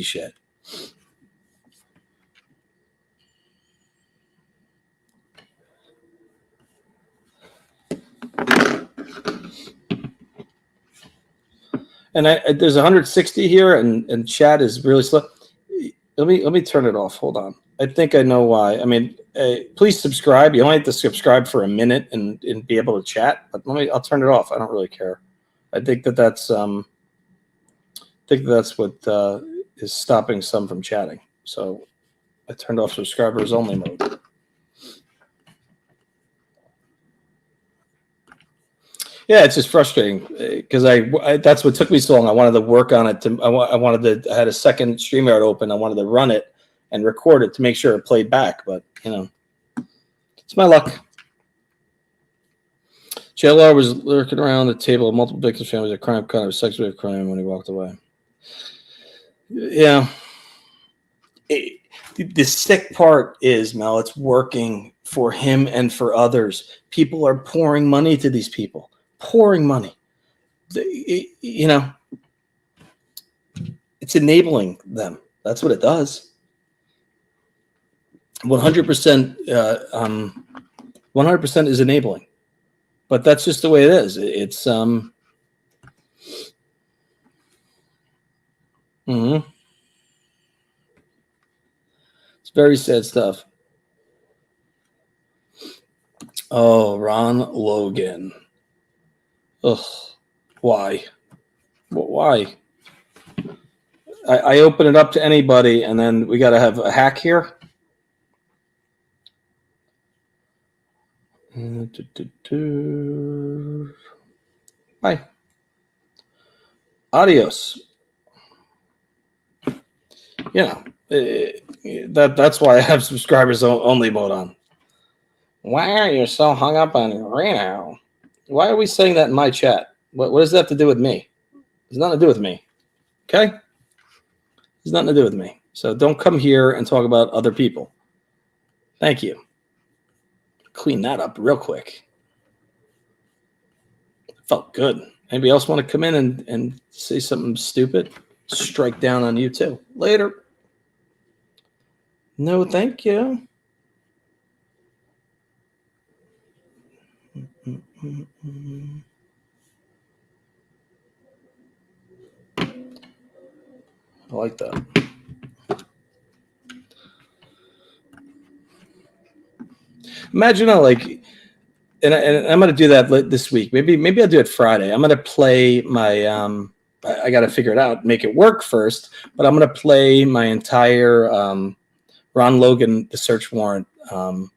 shit. And there's 160 here, and chat is really slow. Let me turn it off. Hold on. I think I know why. I mean, please subscribe. You only have to subscribe for a minute and be able to chat. But I'll turn it off. I don't really care. I think that's what is stopping some from chatting. So I turned off subscribers only mode. Yeah, it's just frustrating because I that's what took me so long. I wanted to work on it. I had a second StreamYard open. I wanted to run it and record it to make sure it played back. But it's my luck. JLR was lurking around the table of multiple victims' families of crime, kind of sexual crime when he walked away. Yeah. The sick part is, Mel, it's working for him and for others. People are pouring money to these people. Pouring money. It's enabling them. That's what it does. 100%. 100% is enabling, but that's just the way it is. It's It's very sad stuff. Oh, Ron Logan. Ugh. Why? Why? I open it up to anybody, and then we got to have a hack here. Bye. Adios. Yeah, that's why I have subscribers only mode on. Why are you so hung up on Reno? Why are we saying that in my chat? What does that have to do with me? It's nothing to do with me. Okay? It's nothing to do with me. So don't come here and talk about other people. Thank you. Clean that up real quick. Felt good. Anybody else want to come in and say something stupid? Strike down on you too. Later. No, thank you. I like that. Imagine and I'm going to do that this week. Maybe I'll do it Friday. I'm going to play my I got to figure it out, make it work first. But I'm going to play my entire Ron Logan, the search warrant. I'm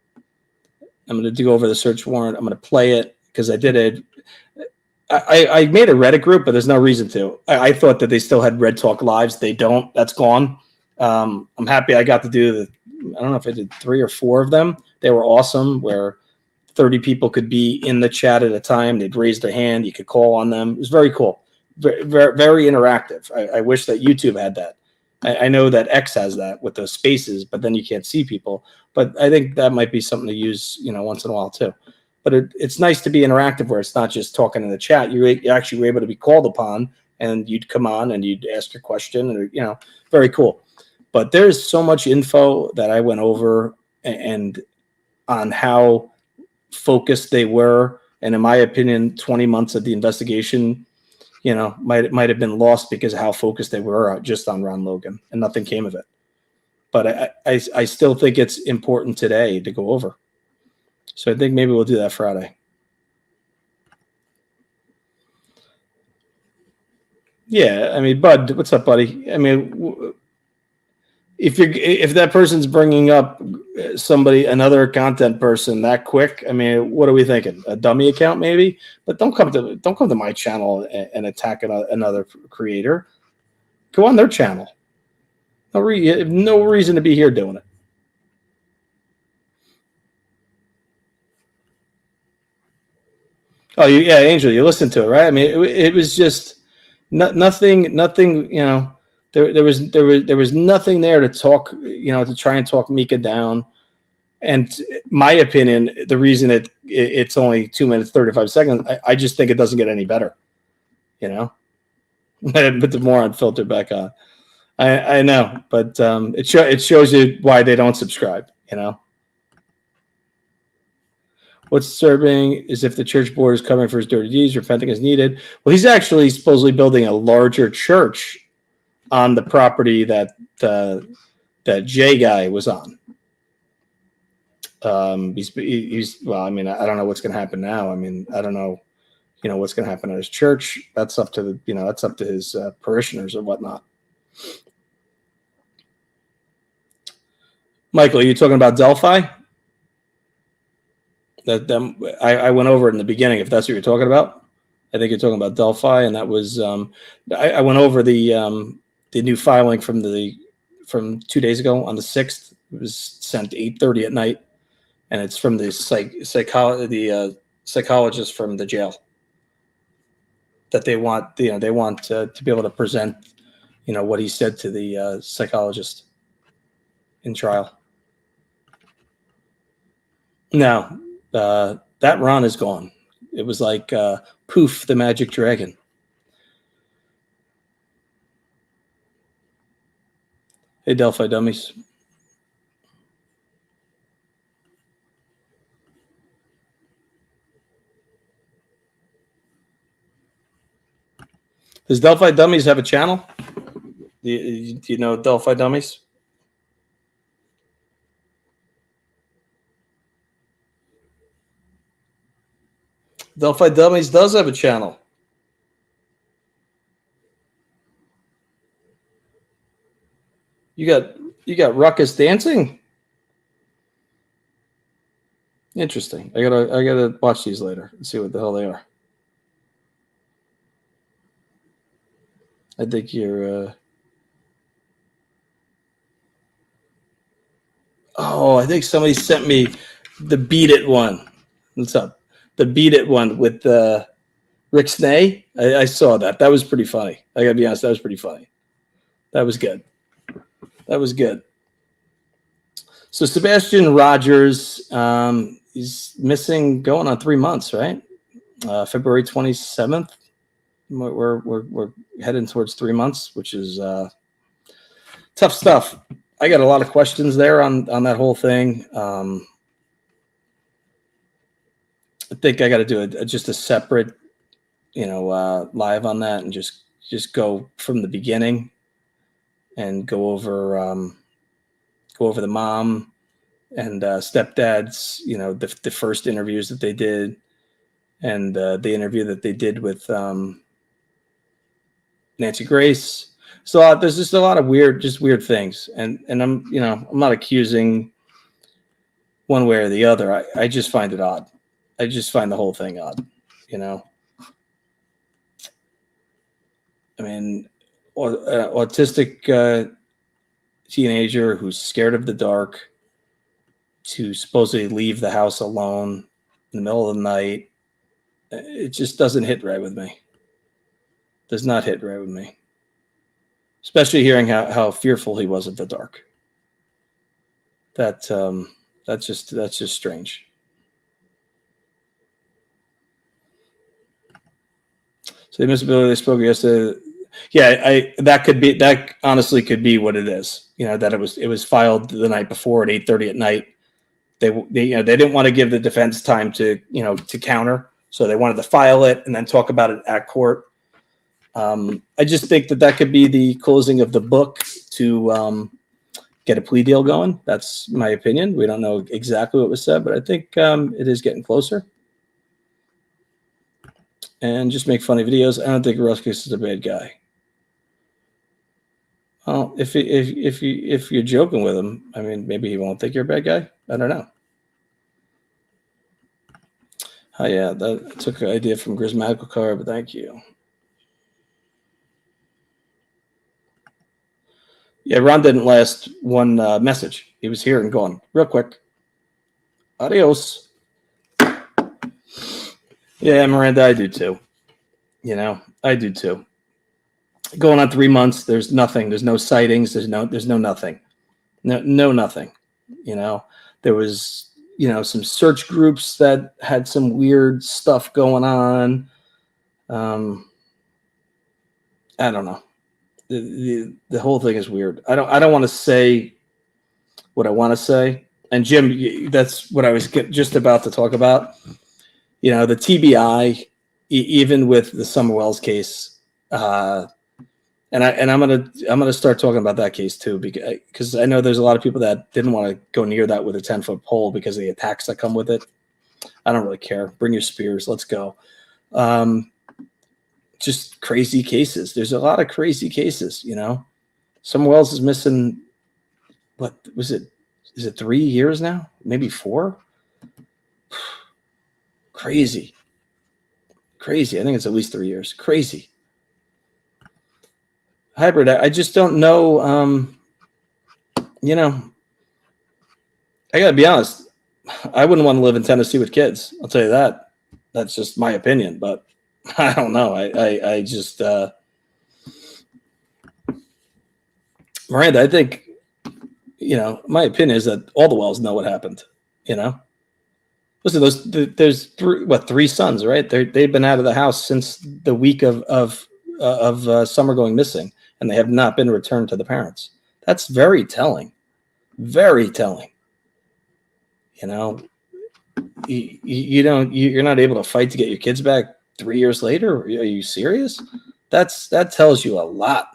going to go over the search warrant. I'm going to play it because I did it. I made a Reddit group, but there's no reason to. I thought that they still had Red Talk Lives. They don't. That's gone. I'm happy I got to do I don't know if I did 3 or 4 of them. They were awesome, where 30 people could be in the chat at a time. They'd raise their hand. You could call on them. It was very cool. Very, very, very interactive. I wish that YouTube had that. I know that X has that with those spaces, but then you can't see people. But I think that might be something to use, once in a while too. But it's nice to be interactive where it's not just talking in the chat. You actually were able to be called upon, and you'd come on and you'd ask your question, and very cool. But there's so much info that I went over and on how focused they were, and in my opinion, 20 months of the investigation, might have been lost because of how focused they were just on Ron Logan, and nothing came of it. But I still think it's important today to go over. So I think maybe we'll do that Friday. Yeah, I mean, Bud, what's up, buddy? I mean, if that person's bringing up another content person that quick, I mean, what are we thinking? A dummy account maybe? But don't come to my channel and attack another creator. Go on their channel. No reason to be here doing it. Oh, yeah, Angel, you listened to it, right? I mean, it was just nothing. You know, there was nothing there to talk. You know, to try and talk Mica down. And my opinion, the reason it's only 2 minutes 35 seconds, I just think it doesn't get any better. You know, put the moron filter back on. I know, but it shows you why they don't subscribe. You know. What's disturbing is if the church board is covering for his dirty deeds, repenting is needed. Well, he's actually supposedly building a larger church on the property that Jay guy was on. He's well. I mean, I don't know what's going to happen now. I mean, I don't know, you know, what's going to happen at his church. That's up to that's up to his parishioners or whatnot. Michael, are you talking about Delphi? I went over it in the beginning. If that's what you're talking about, I think you're talking about Delphi, and that was I went over the new filing from 2 days ago on the 6th. It was sent 8:30 at night, and it's from the psychologist from the jail that they want to be able to present what he said to the psychologist in trial. No. That run is gone. It was like poof, the magic dragon. Hey, Delphi dummies. Does Delphi Dummies have a channel? Do you know Delphi Dummies? Delphi Dummies does have a channel. You got Ruckus dancing. Interesting. I gotta watch these later and see what the hell they are. I think you're. Oh, I think somebody sent me the Beat It one. What's up? The Beat It one with Rick Snay. I saw that. That was pretty funny. I gotta be honest. That was pretty funny. That was good. That was good. So Sebastian Rogers, he's missing, going on 3 months, right? February 27th. We're heading towards 3 months, which is tough stuff. I got a lot of questions there on that whole thing. I think I got to do just a separate, live on that, and just go from the beginning and go over the mom and stepdad's, the first interviews that they did, and the interview that they did with Nancy Grace. So there's just a lot of weird things, and I'm not accusing one way or the other. I just find it odd. I just find the whole thing odd. I mean, autistic teenager who's scared of the dark to supposedly leave the house alone in the middle of the night. It just doesn't hit right with me. Does not hit right with me. Especially hearing how fearful he was of the dark. That's just strange. So the admissibility they spoke yesterday. Yeah, that honestly could be what it is. That it was filed the night before at 8:30 at night. They didn't want to give the defense time to counter, so they wanted to file it and then talk about it at court. I just think that could be the closing of the book to get a plea deal going. That's my opinion. We don't know exactly what was said, but I think it is getting closer. And just make funny videos. I don't think Ruckus is a bad guy. Well, if you're joking with him, I mean, maybe he won't think you're a bad guy. I don't know. Oh yeah, that took an idea from Grismatical Car, but thank you. Yeah, Ron didn't last one message. He was here and gone real quick. Adios. Yeah, Miranda, I do too. You know, I do too. Going on 3 months, there's nothing. There's no sightings. There's no nothing. No nothing. You know, there was, some search groups that had some weird stuff going on. I don't know. The whole thing is weird. I don't want to say what I want to say. And Jim, that's what I was just about to talk about. The TBI, even with the Summer Wells case, and I'm gonna start talking about that case too, because I know there's a lot of people that didn't want to go near that with a 10-foot pole because of the attacks that come with it. I don't really care. Bring your spears. Let's go. Just crazy cases. There's a lot of crazy cases. Summer Wells is missing. What was it? Is it 3 years now? Maybe 4? Crazy. I think it's at least 3 years. Crazy. Hybrid. I just don't know. I gotta be honest. I wouldn't want to live in Tennessee with kids. I'll tell you that. That's just my opinion, but I don't know. I just Miranda, I think, my opinion is that all the Wells know what happened. Listen, there's 3 sons, right? They've been out of the house since the week of Summer going missing, and they have not been returned to the parents. That's very telling. Very telling. You're not able to fight to get your kids back 3 years later. Are you serious? That tells you a lot.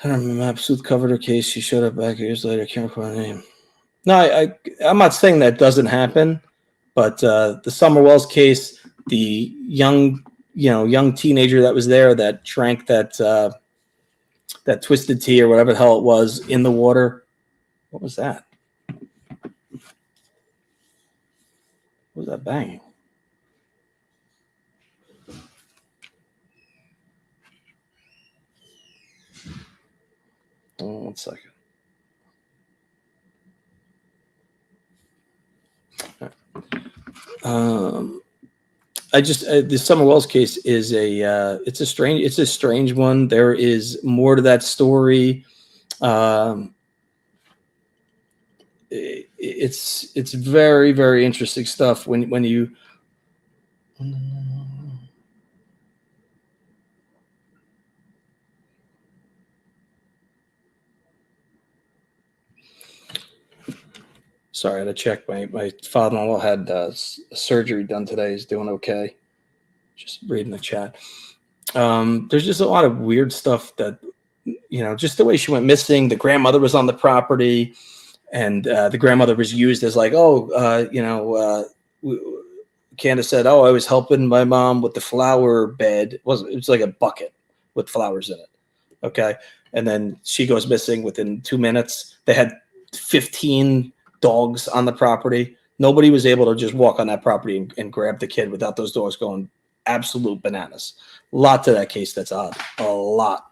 I don't remember. Absolute covered her case. She showed up back years later. Can't recall her name. No, I'm not saying that doesn't happen, but the Summer Wells case, the young teenager that was there that drank that twisted tea or whatever the hell it was in the water. What was that? What was that banging? Oh, 1 second. The Summer Wells case is it's a strange one. There is more to that story. It's very, very interesting stuff when you. Sorry, I had to check. My father-in-law had surgery done today. He's doing okay. Just reading the chat. There's just a lot of weird stuff that, just the way she went missing. The grandmother was on the property, and the grandmother was used as like, Candace said, "Oh, I was helping my mom with the flower bed." It was like a bucket with flowers in it. Okay, and then she goes missing within 2 minutes. They had 15 dogs on the property. Nobody was able to just walk on that property and grab the kid without those dogs going absolute bananas. A lot to that case that's odd. A lot.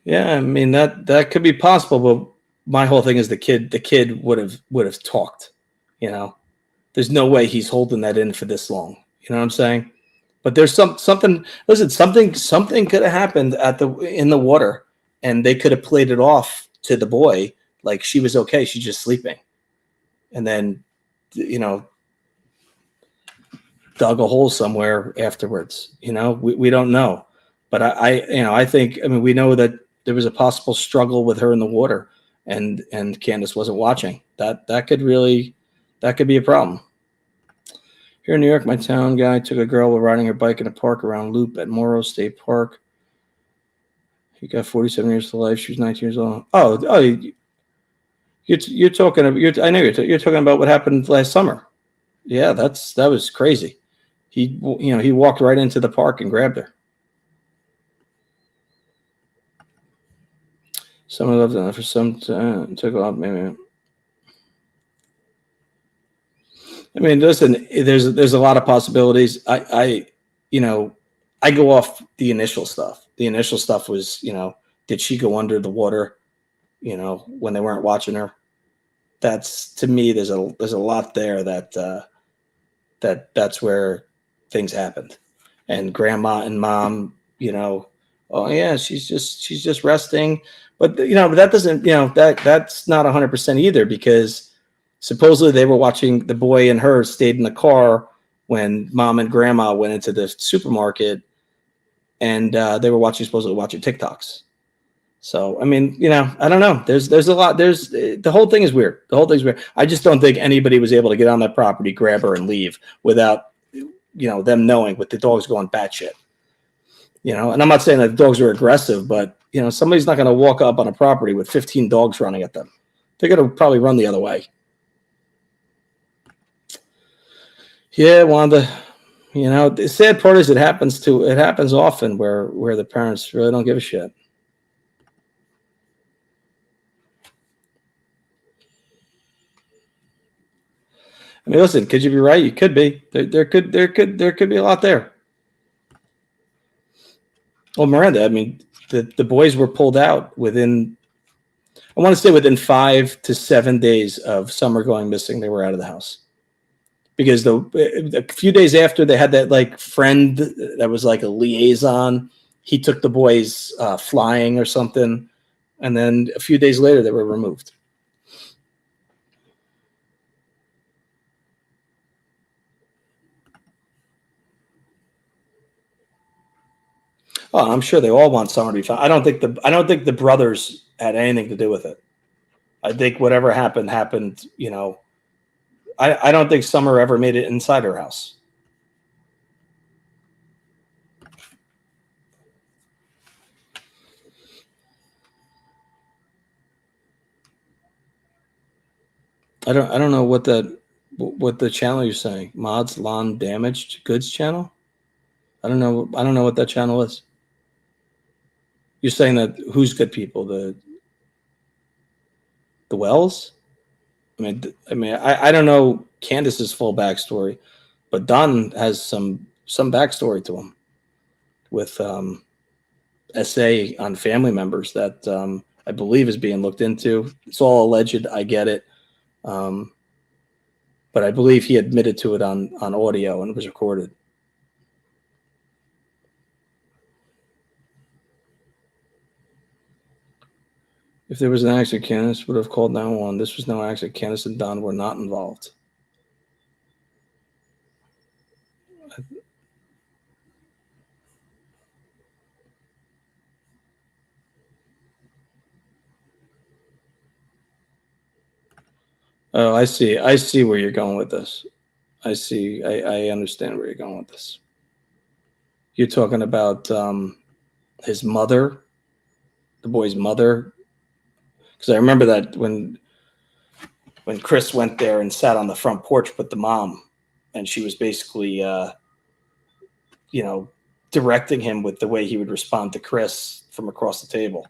Yeah, I mean that could be possible, but my whole thing is the kid would have talked. There's no way he's holding that in for this long. You know what I'm saying? But there's something. Listen, something could have happened in the water, and they could have played it off to the boy like she was okay. She's just sleeping, and then, dug a hole somewhere afterwards. We don't know, but I think we know that there was a possible struggle with her in the water, and Candace wasn't watching. That could be a problem. Here in New York, my town guy took a girl while riding her bike in a park around Loop at Morrow State Park. He got 47 years to life. She was 19 years old. Oh, You're talking. I know you're talking about what happened last summer. Yeah, that was crazy. He walked right into the park and grabbed her. Someone loved it for some time. Took off maybe. I mean, listen. There's a lot of possibilities. I go off the initial stuff. The initial stuff was, did she go under the water? When they weren't watching her. That's, to me, there's a lot there that's where things happened. And grandma and mom, oh yeah, she's just resting. But but that doesn't, that's not 100% either, because supposedly they were watching, the boy and her stayed in the car when mom and grandma went into the supermarket, and they were supposedly watching TikToks. So, I mean, I don't know. There's a lot. The whole thing is weird. The whole thing's weird. I just don't think anybody was able to get on that property, grab her, and leave without, them knowing, with the dogs going batshit. And I'm not saying that dogs are aggressive, but, somebody's not going to walk up on a property with 15 dogs running at them. They're going to probably run the other way. Yeah, Wanda. The sad part is it happens often where the parents really don't give a shit. I mean, listen, could you be right? You could be. There could be a lot there. Well, Miranda, I mean, the boys were pulled out within 5 to 7 days of Summer going missing. They were out of the house, because a few days after, they had that friend that was like a liaison. He took the boys flying or something, and then a few days later, they were removed. Oh, I'm sure they all want Summer to be found. I don't think the brothers had anything to do with it. I think whatever happened. I don't think Summer ever made it inside her house. I don't know what the channel you're saying. Mods Lawn Damaged Goods channel? I don't know what that channel is. You're saying that who's good people? The Wells? I mean, I don't know Candace's full backstory, but Don has some backstory to him with essay on family members that I believe is being looked into. It's all alleged. I get it. But I believe he admitted to it on audio, and it was recorded. If there was an accident, Candace would have called 911. This was no accident. Candace and Don were not involved. Oh, I see. I see where you're going with this. I see. I understand where you're going with this. You're talking about his mother, the boy's mother. Because I remember that when Chris went there and sat on the front porch with the mom, and she was basically, directing him with the way he would respond to Chris from across the table.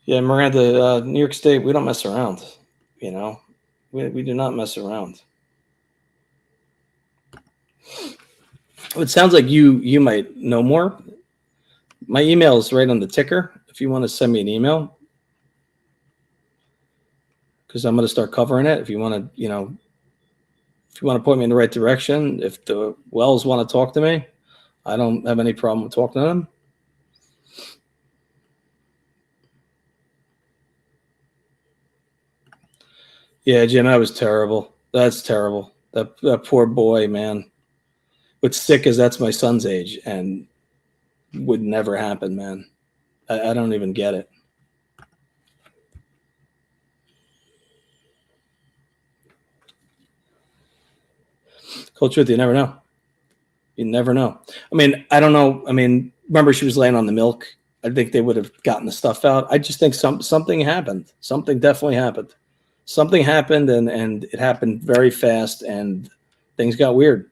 Yeah, Miranda, New York State, we don't mess around. We do not mess around. It sounds like you might know more. My email is right on the ticker. If you want to send me an email, because I'm going to start covering it. If you want to point me in the right direction, if the Wells want to talk to me, I don't have any problem with talking to them. Yeah, Jim, that was terrible. That's terrible. That poor boy, man. What's sick is that's my son's age and would never happen, man. I don't even get it. Cold truth, you never know. You never know. I mean, I don't know. I mean, remember she was laying on the milk I think they would have gotten the stuff out. I just think something happened. Something definitely happened. Something happened, and it happened very fast, and things got weird.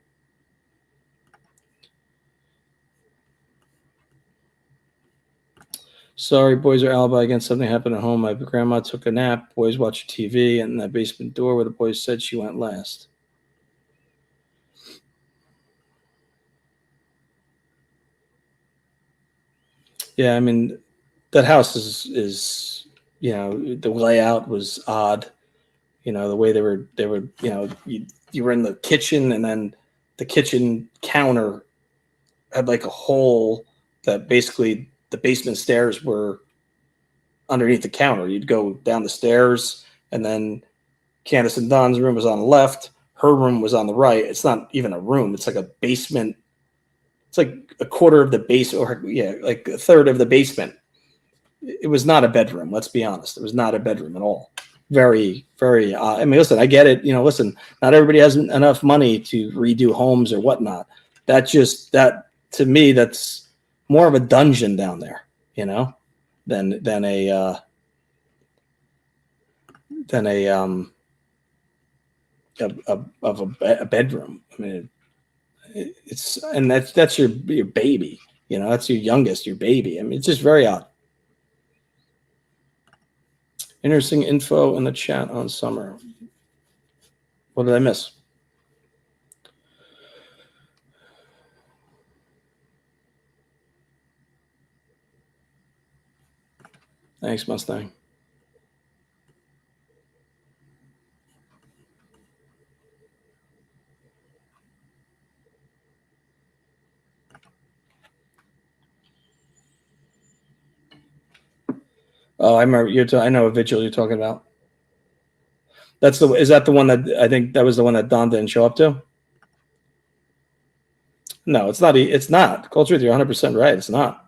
Sorry, boys are alibi again. Something happened at home. My grandma took a nap. Boys watched TV, and the basement door where the boys said she went last. Yeah, I mean, that house is the layout was odd. The way they were you were in the kitchen, and then the kitchen counter had like a hole that basically the basement stairs were underneath the counter. You'd go down the stairs, and then Candace and Don's room was on the left. Her room was on the right. It's not even a room. It's like a basement. It's like a quarter of the base, or like a third of the basement. It was not a bedroom. Let's be honest. It was not a bedroom at all. Very, very. I mean, listen, I get it. Listen, not everybody has enough money to redo homes or whatnot. That to me, that's more of a dungeon down there, than a bedroom. I mean, that's your baby. That's your youngest, your baby. I mean, it's just very odd. Interesting info in the chat on summer. What did I miss? Thanks, Mustang. Oh, I remember I know what vigil you're talking about. Is that the one that I think that was the one that Don didn't show up to? No, it's not. It's not. Cold truth, you're 100% right. It's not.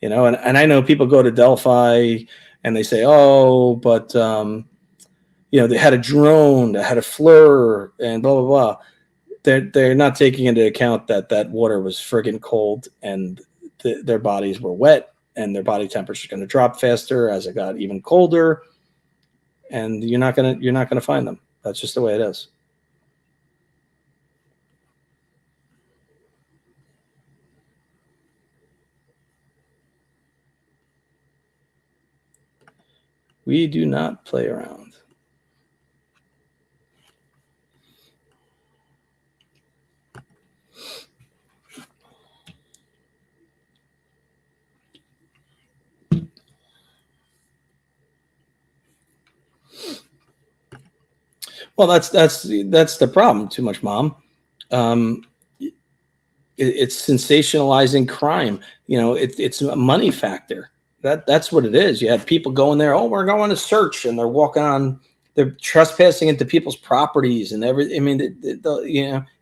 And I know people go to Delphi and they say, oh, but they had a drone, they had a FLIR, and blah blah blah. They're not taking into account that water was friggin' cold, and their bodies were wet, and their body temperature is going to drop faster as it got even colder, and you're not gonna find them. That's just the way it is. We do not play around. Well, that's the problem. Too much mom. It's sensationalizing crime. It's a money factor. That's what it is. You have people going there. Oh, we're going to search, and they're trespassing into people's properties and everything. I mean,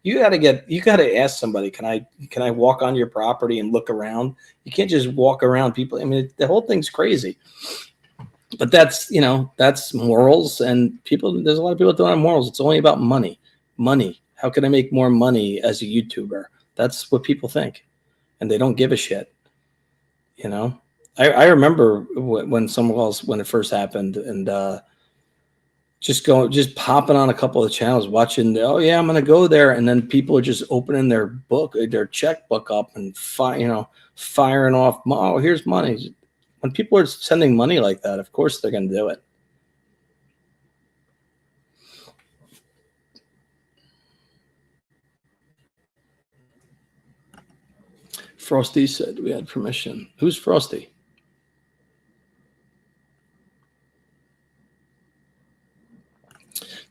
you got to ask somebody. Can I walk on your property and look around? You can't just walk around people. I mean, the whole thing's crazy. But that's morals, and there's a lot of people that don't have morals. It's only about money. Money. How can I make more money as a YouTuber? That's what people think, and they don't give a shit. I remember when it first happened, and just popping on a couple of channels, watching. Oh yeah, I'm gonna go there, and then people are just opening their checkbook up and firing off. Oh, here's money. When people are sending money like that, of course they're gonna do it. Frosty said we had permission. Who's Frosty?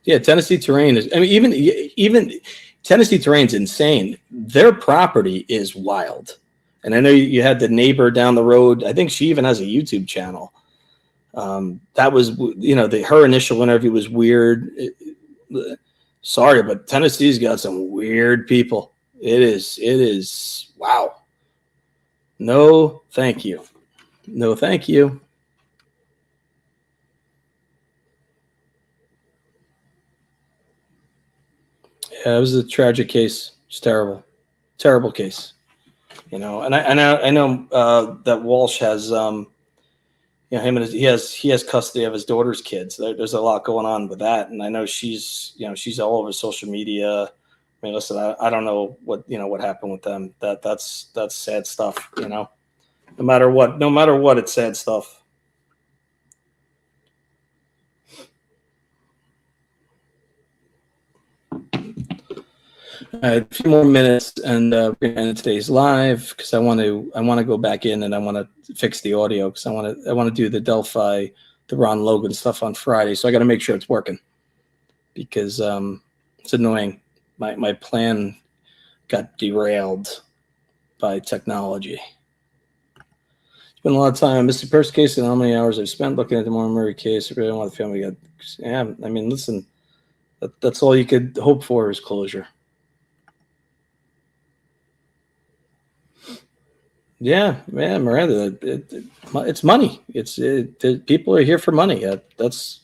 Yeah, Tennessee terrain is. I mean, even Tennessee terrain's insane. Their property is wild, and I know you had the neighbor down the road. I think she even has a YouTube channel. That was her initial interview was weird. Sorry, but Tennessee's got some weird people. It is wow. No, thank you. No, thank you. Yeah, it was a tragic case. It's terrible. Terrible case. You know, and I know that Walsh has you know, he has custody of his daughter's kids. There's a lot going on with that, and I know she's all over social media. I mean, listen, I don't know what happened with them. That's sad stuff. You know, no matter what, it's sad stuff. A few more minutes, and we're gonna end today's live because I want to go back in and I want to fix the audio because I want to do the Delphi, the Ron Logan stuff on Friday. So I got to make sure it's working because it's annoying. My plan got derailed by technology. Spent a lot of time on Mr. Pierce case and how many hours I've spent looking at the Moore Murray case. I really want the family to get. Yeah, I mean, listen, that's all you could hope for is closure. Yeah, man, Miranda, it's money. People are here for money. That's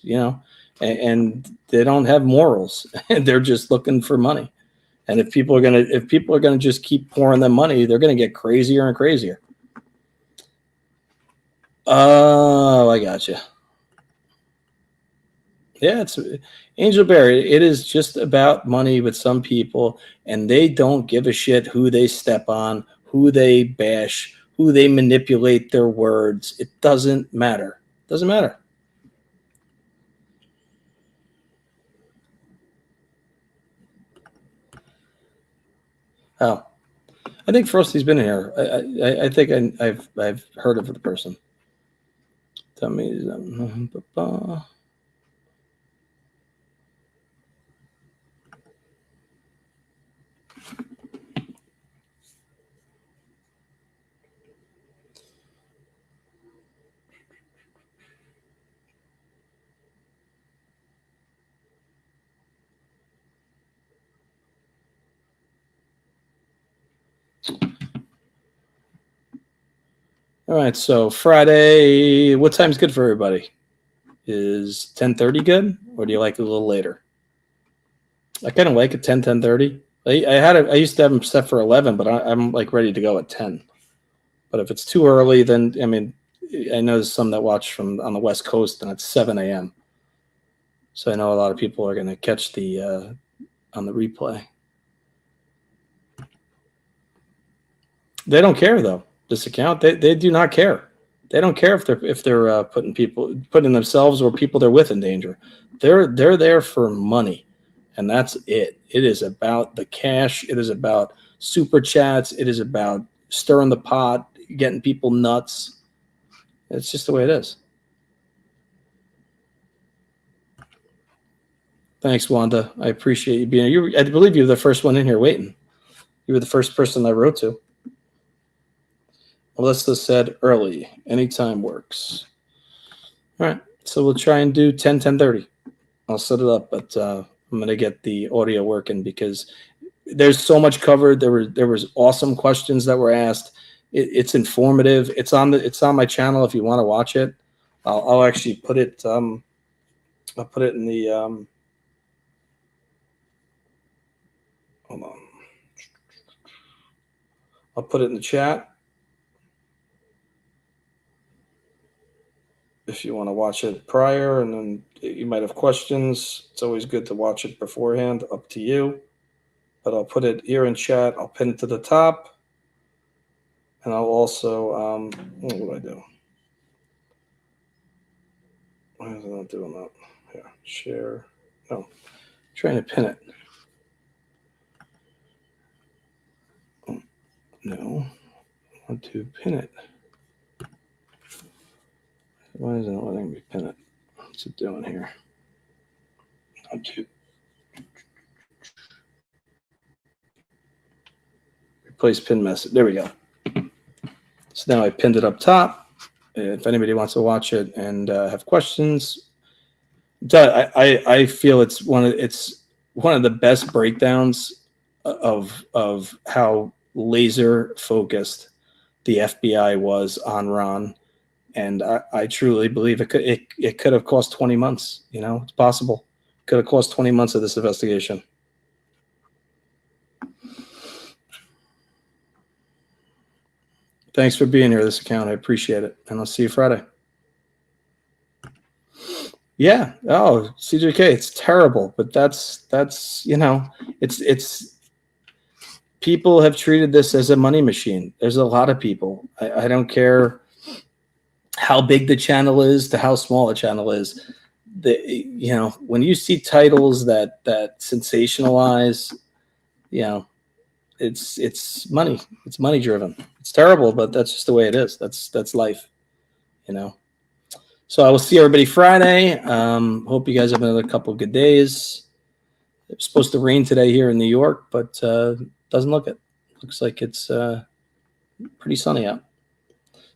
and they don't have morals. They're just looking for money. And if people are gonna just keep pouring them money, they're gonna get crazier and crazier. Oh, I gotcha. Yeah, it's Angel Bear. It is just about money with some people, and they don't give a shit who they step on, who they bash, who they manipulate their words. It doesn't matter. Doesn't matter. Oh, I think Frosty's been here. I think I've heard of the person. Tell me. All right, so Friday, what time's good for everybody? Is 10:30 good, or do you like it a little later? I kind of like it 10:30. I used to have them set for 11, but I'm like ready to go at 10. But if it's too early, then I mean, I know there's some that watch from on the West Coast, and it's 7 a.m. So I know a lot of people are going to catch the on the replay. They don't care though. This account, they do not care. They don't care if they're putting themselves or people they're with in danger. They're there for money, and that's it. It is about the cash. It is about super chats. It is about stirring the pot, getting people nuts. It's just the way it is. Thanks, Wanda. I appreciate you being here. I believe you were the first one in here waiting. You were the first person I wrote to. Melissa said early. Anytime works. All right. So we'll try and do 10:30. I'll set it up, but I'm going to get the audio working because there's so much covered. There was awesome questions that were asked. It's informative. It's on my channel if you want to watch it. I'll actually put it. I'll put it in the. Hold on. I'll put it in the chat. If you want to watch it prior, and then you might have questions. It's always good to watch it beforehand. Up to you. But I'll put it here in chat. I'll pin it to the top. And I'll also, what do I do? Why is it not doing that? Here, share. No, I'm trying to pin it. No, I want to pin it. Why is it not letting me pin it? What's it doing here? I want to replace pin message. There we go. So now I pinned it up top. If anybody wants to watch it and have questions, I feel it's one of the best breakdowns of how laser focused the FBI was on Ron, and I truly believe it could have cost 20 months. You know, it's possible. Could have cost 20 months of this investigation. Thanks for being here, this account. I appreciate it. And I'll see you Friday. Yeah. Oh, CJK, it's terrible, but that's it's people have treated this as a money machine. There's a lot of people. I don't care how big the channel is to how small the channel is. When you see titles that sensationalize, it's money. It's money driven. It's terrible, but that's just the way it is. That's life, So I will see everybody Friday. Hope you guys have another couple of good days. It's supposed to rain today here in New York, but doesn't look it. Looks like it's pretty sunny out.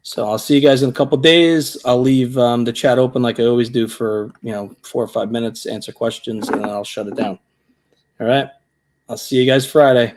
So I'll see you guys in a couple of days. I'll leave the chat open like I always do for 4 or 5 minutes, answer questions, and then I'll shut it down. All right. I'll see you guys Friday.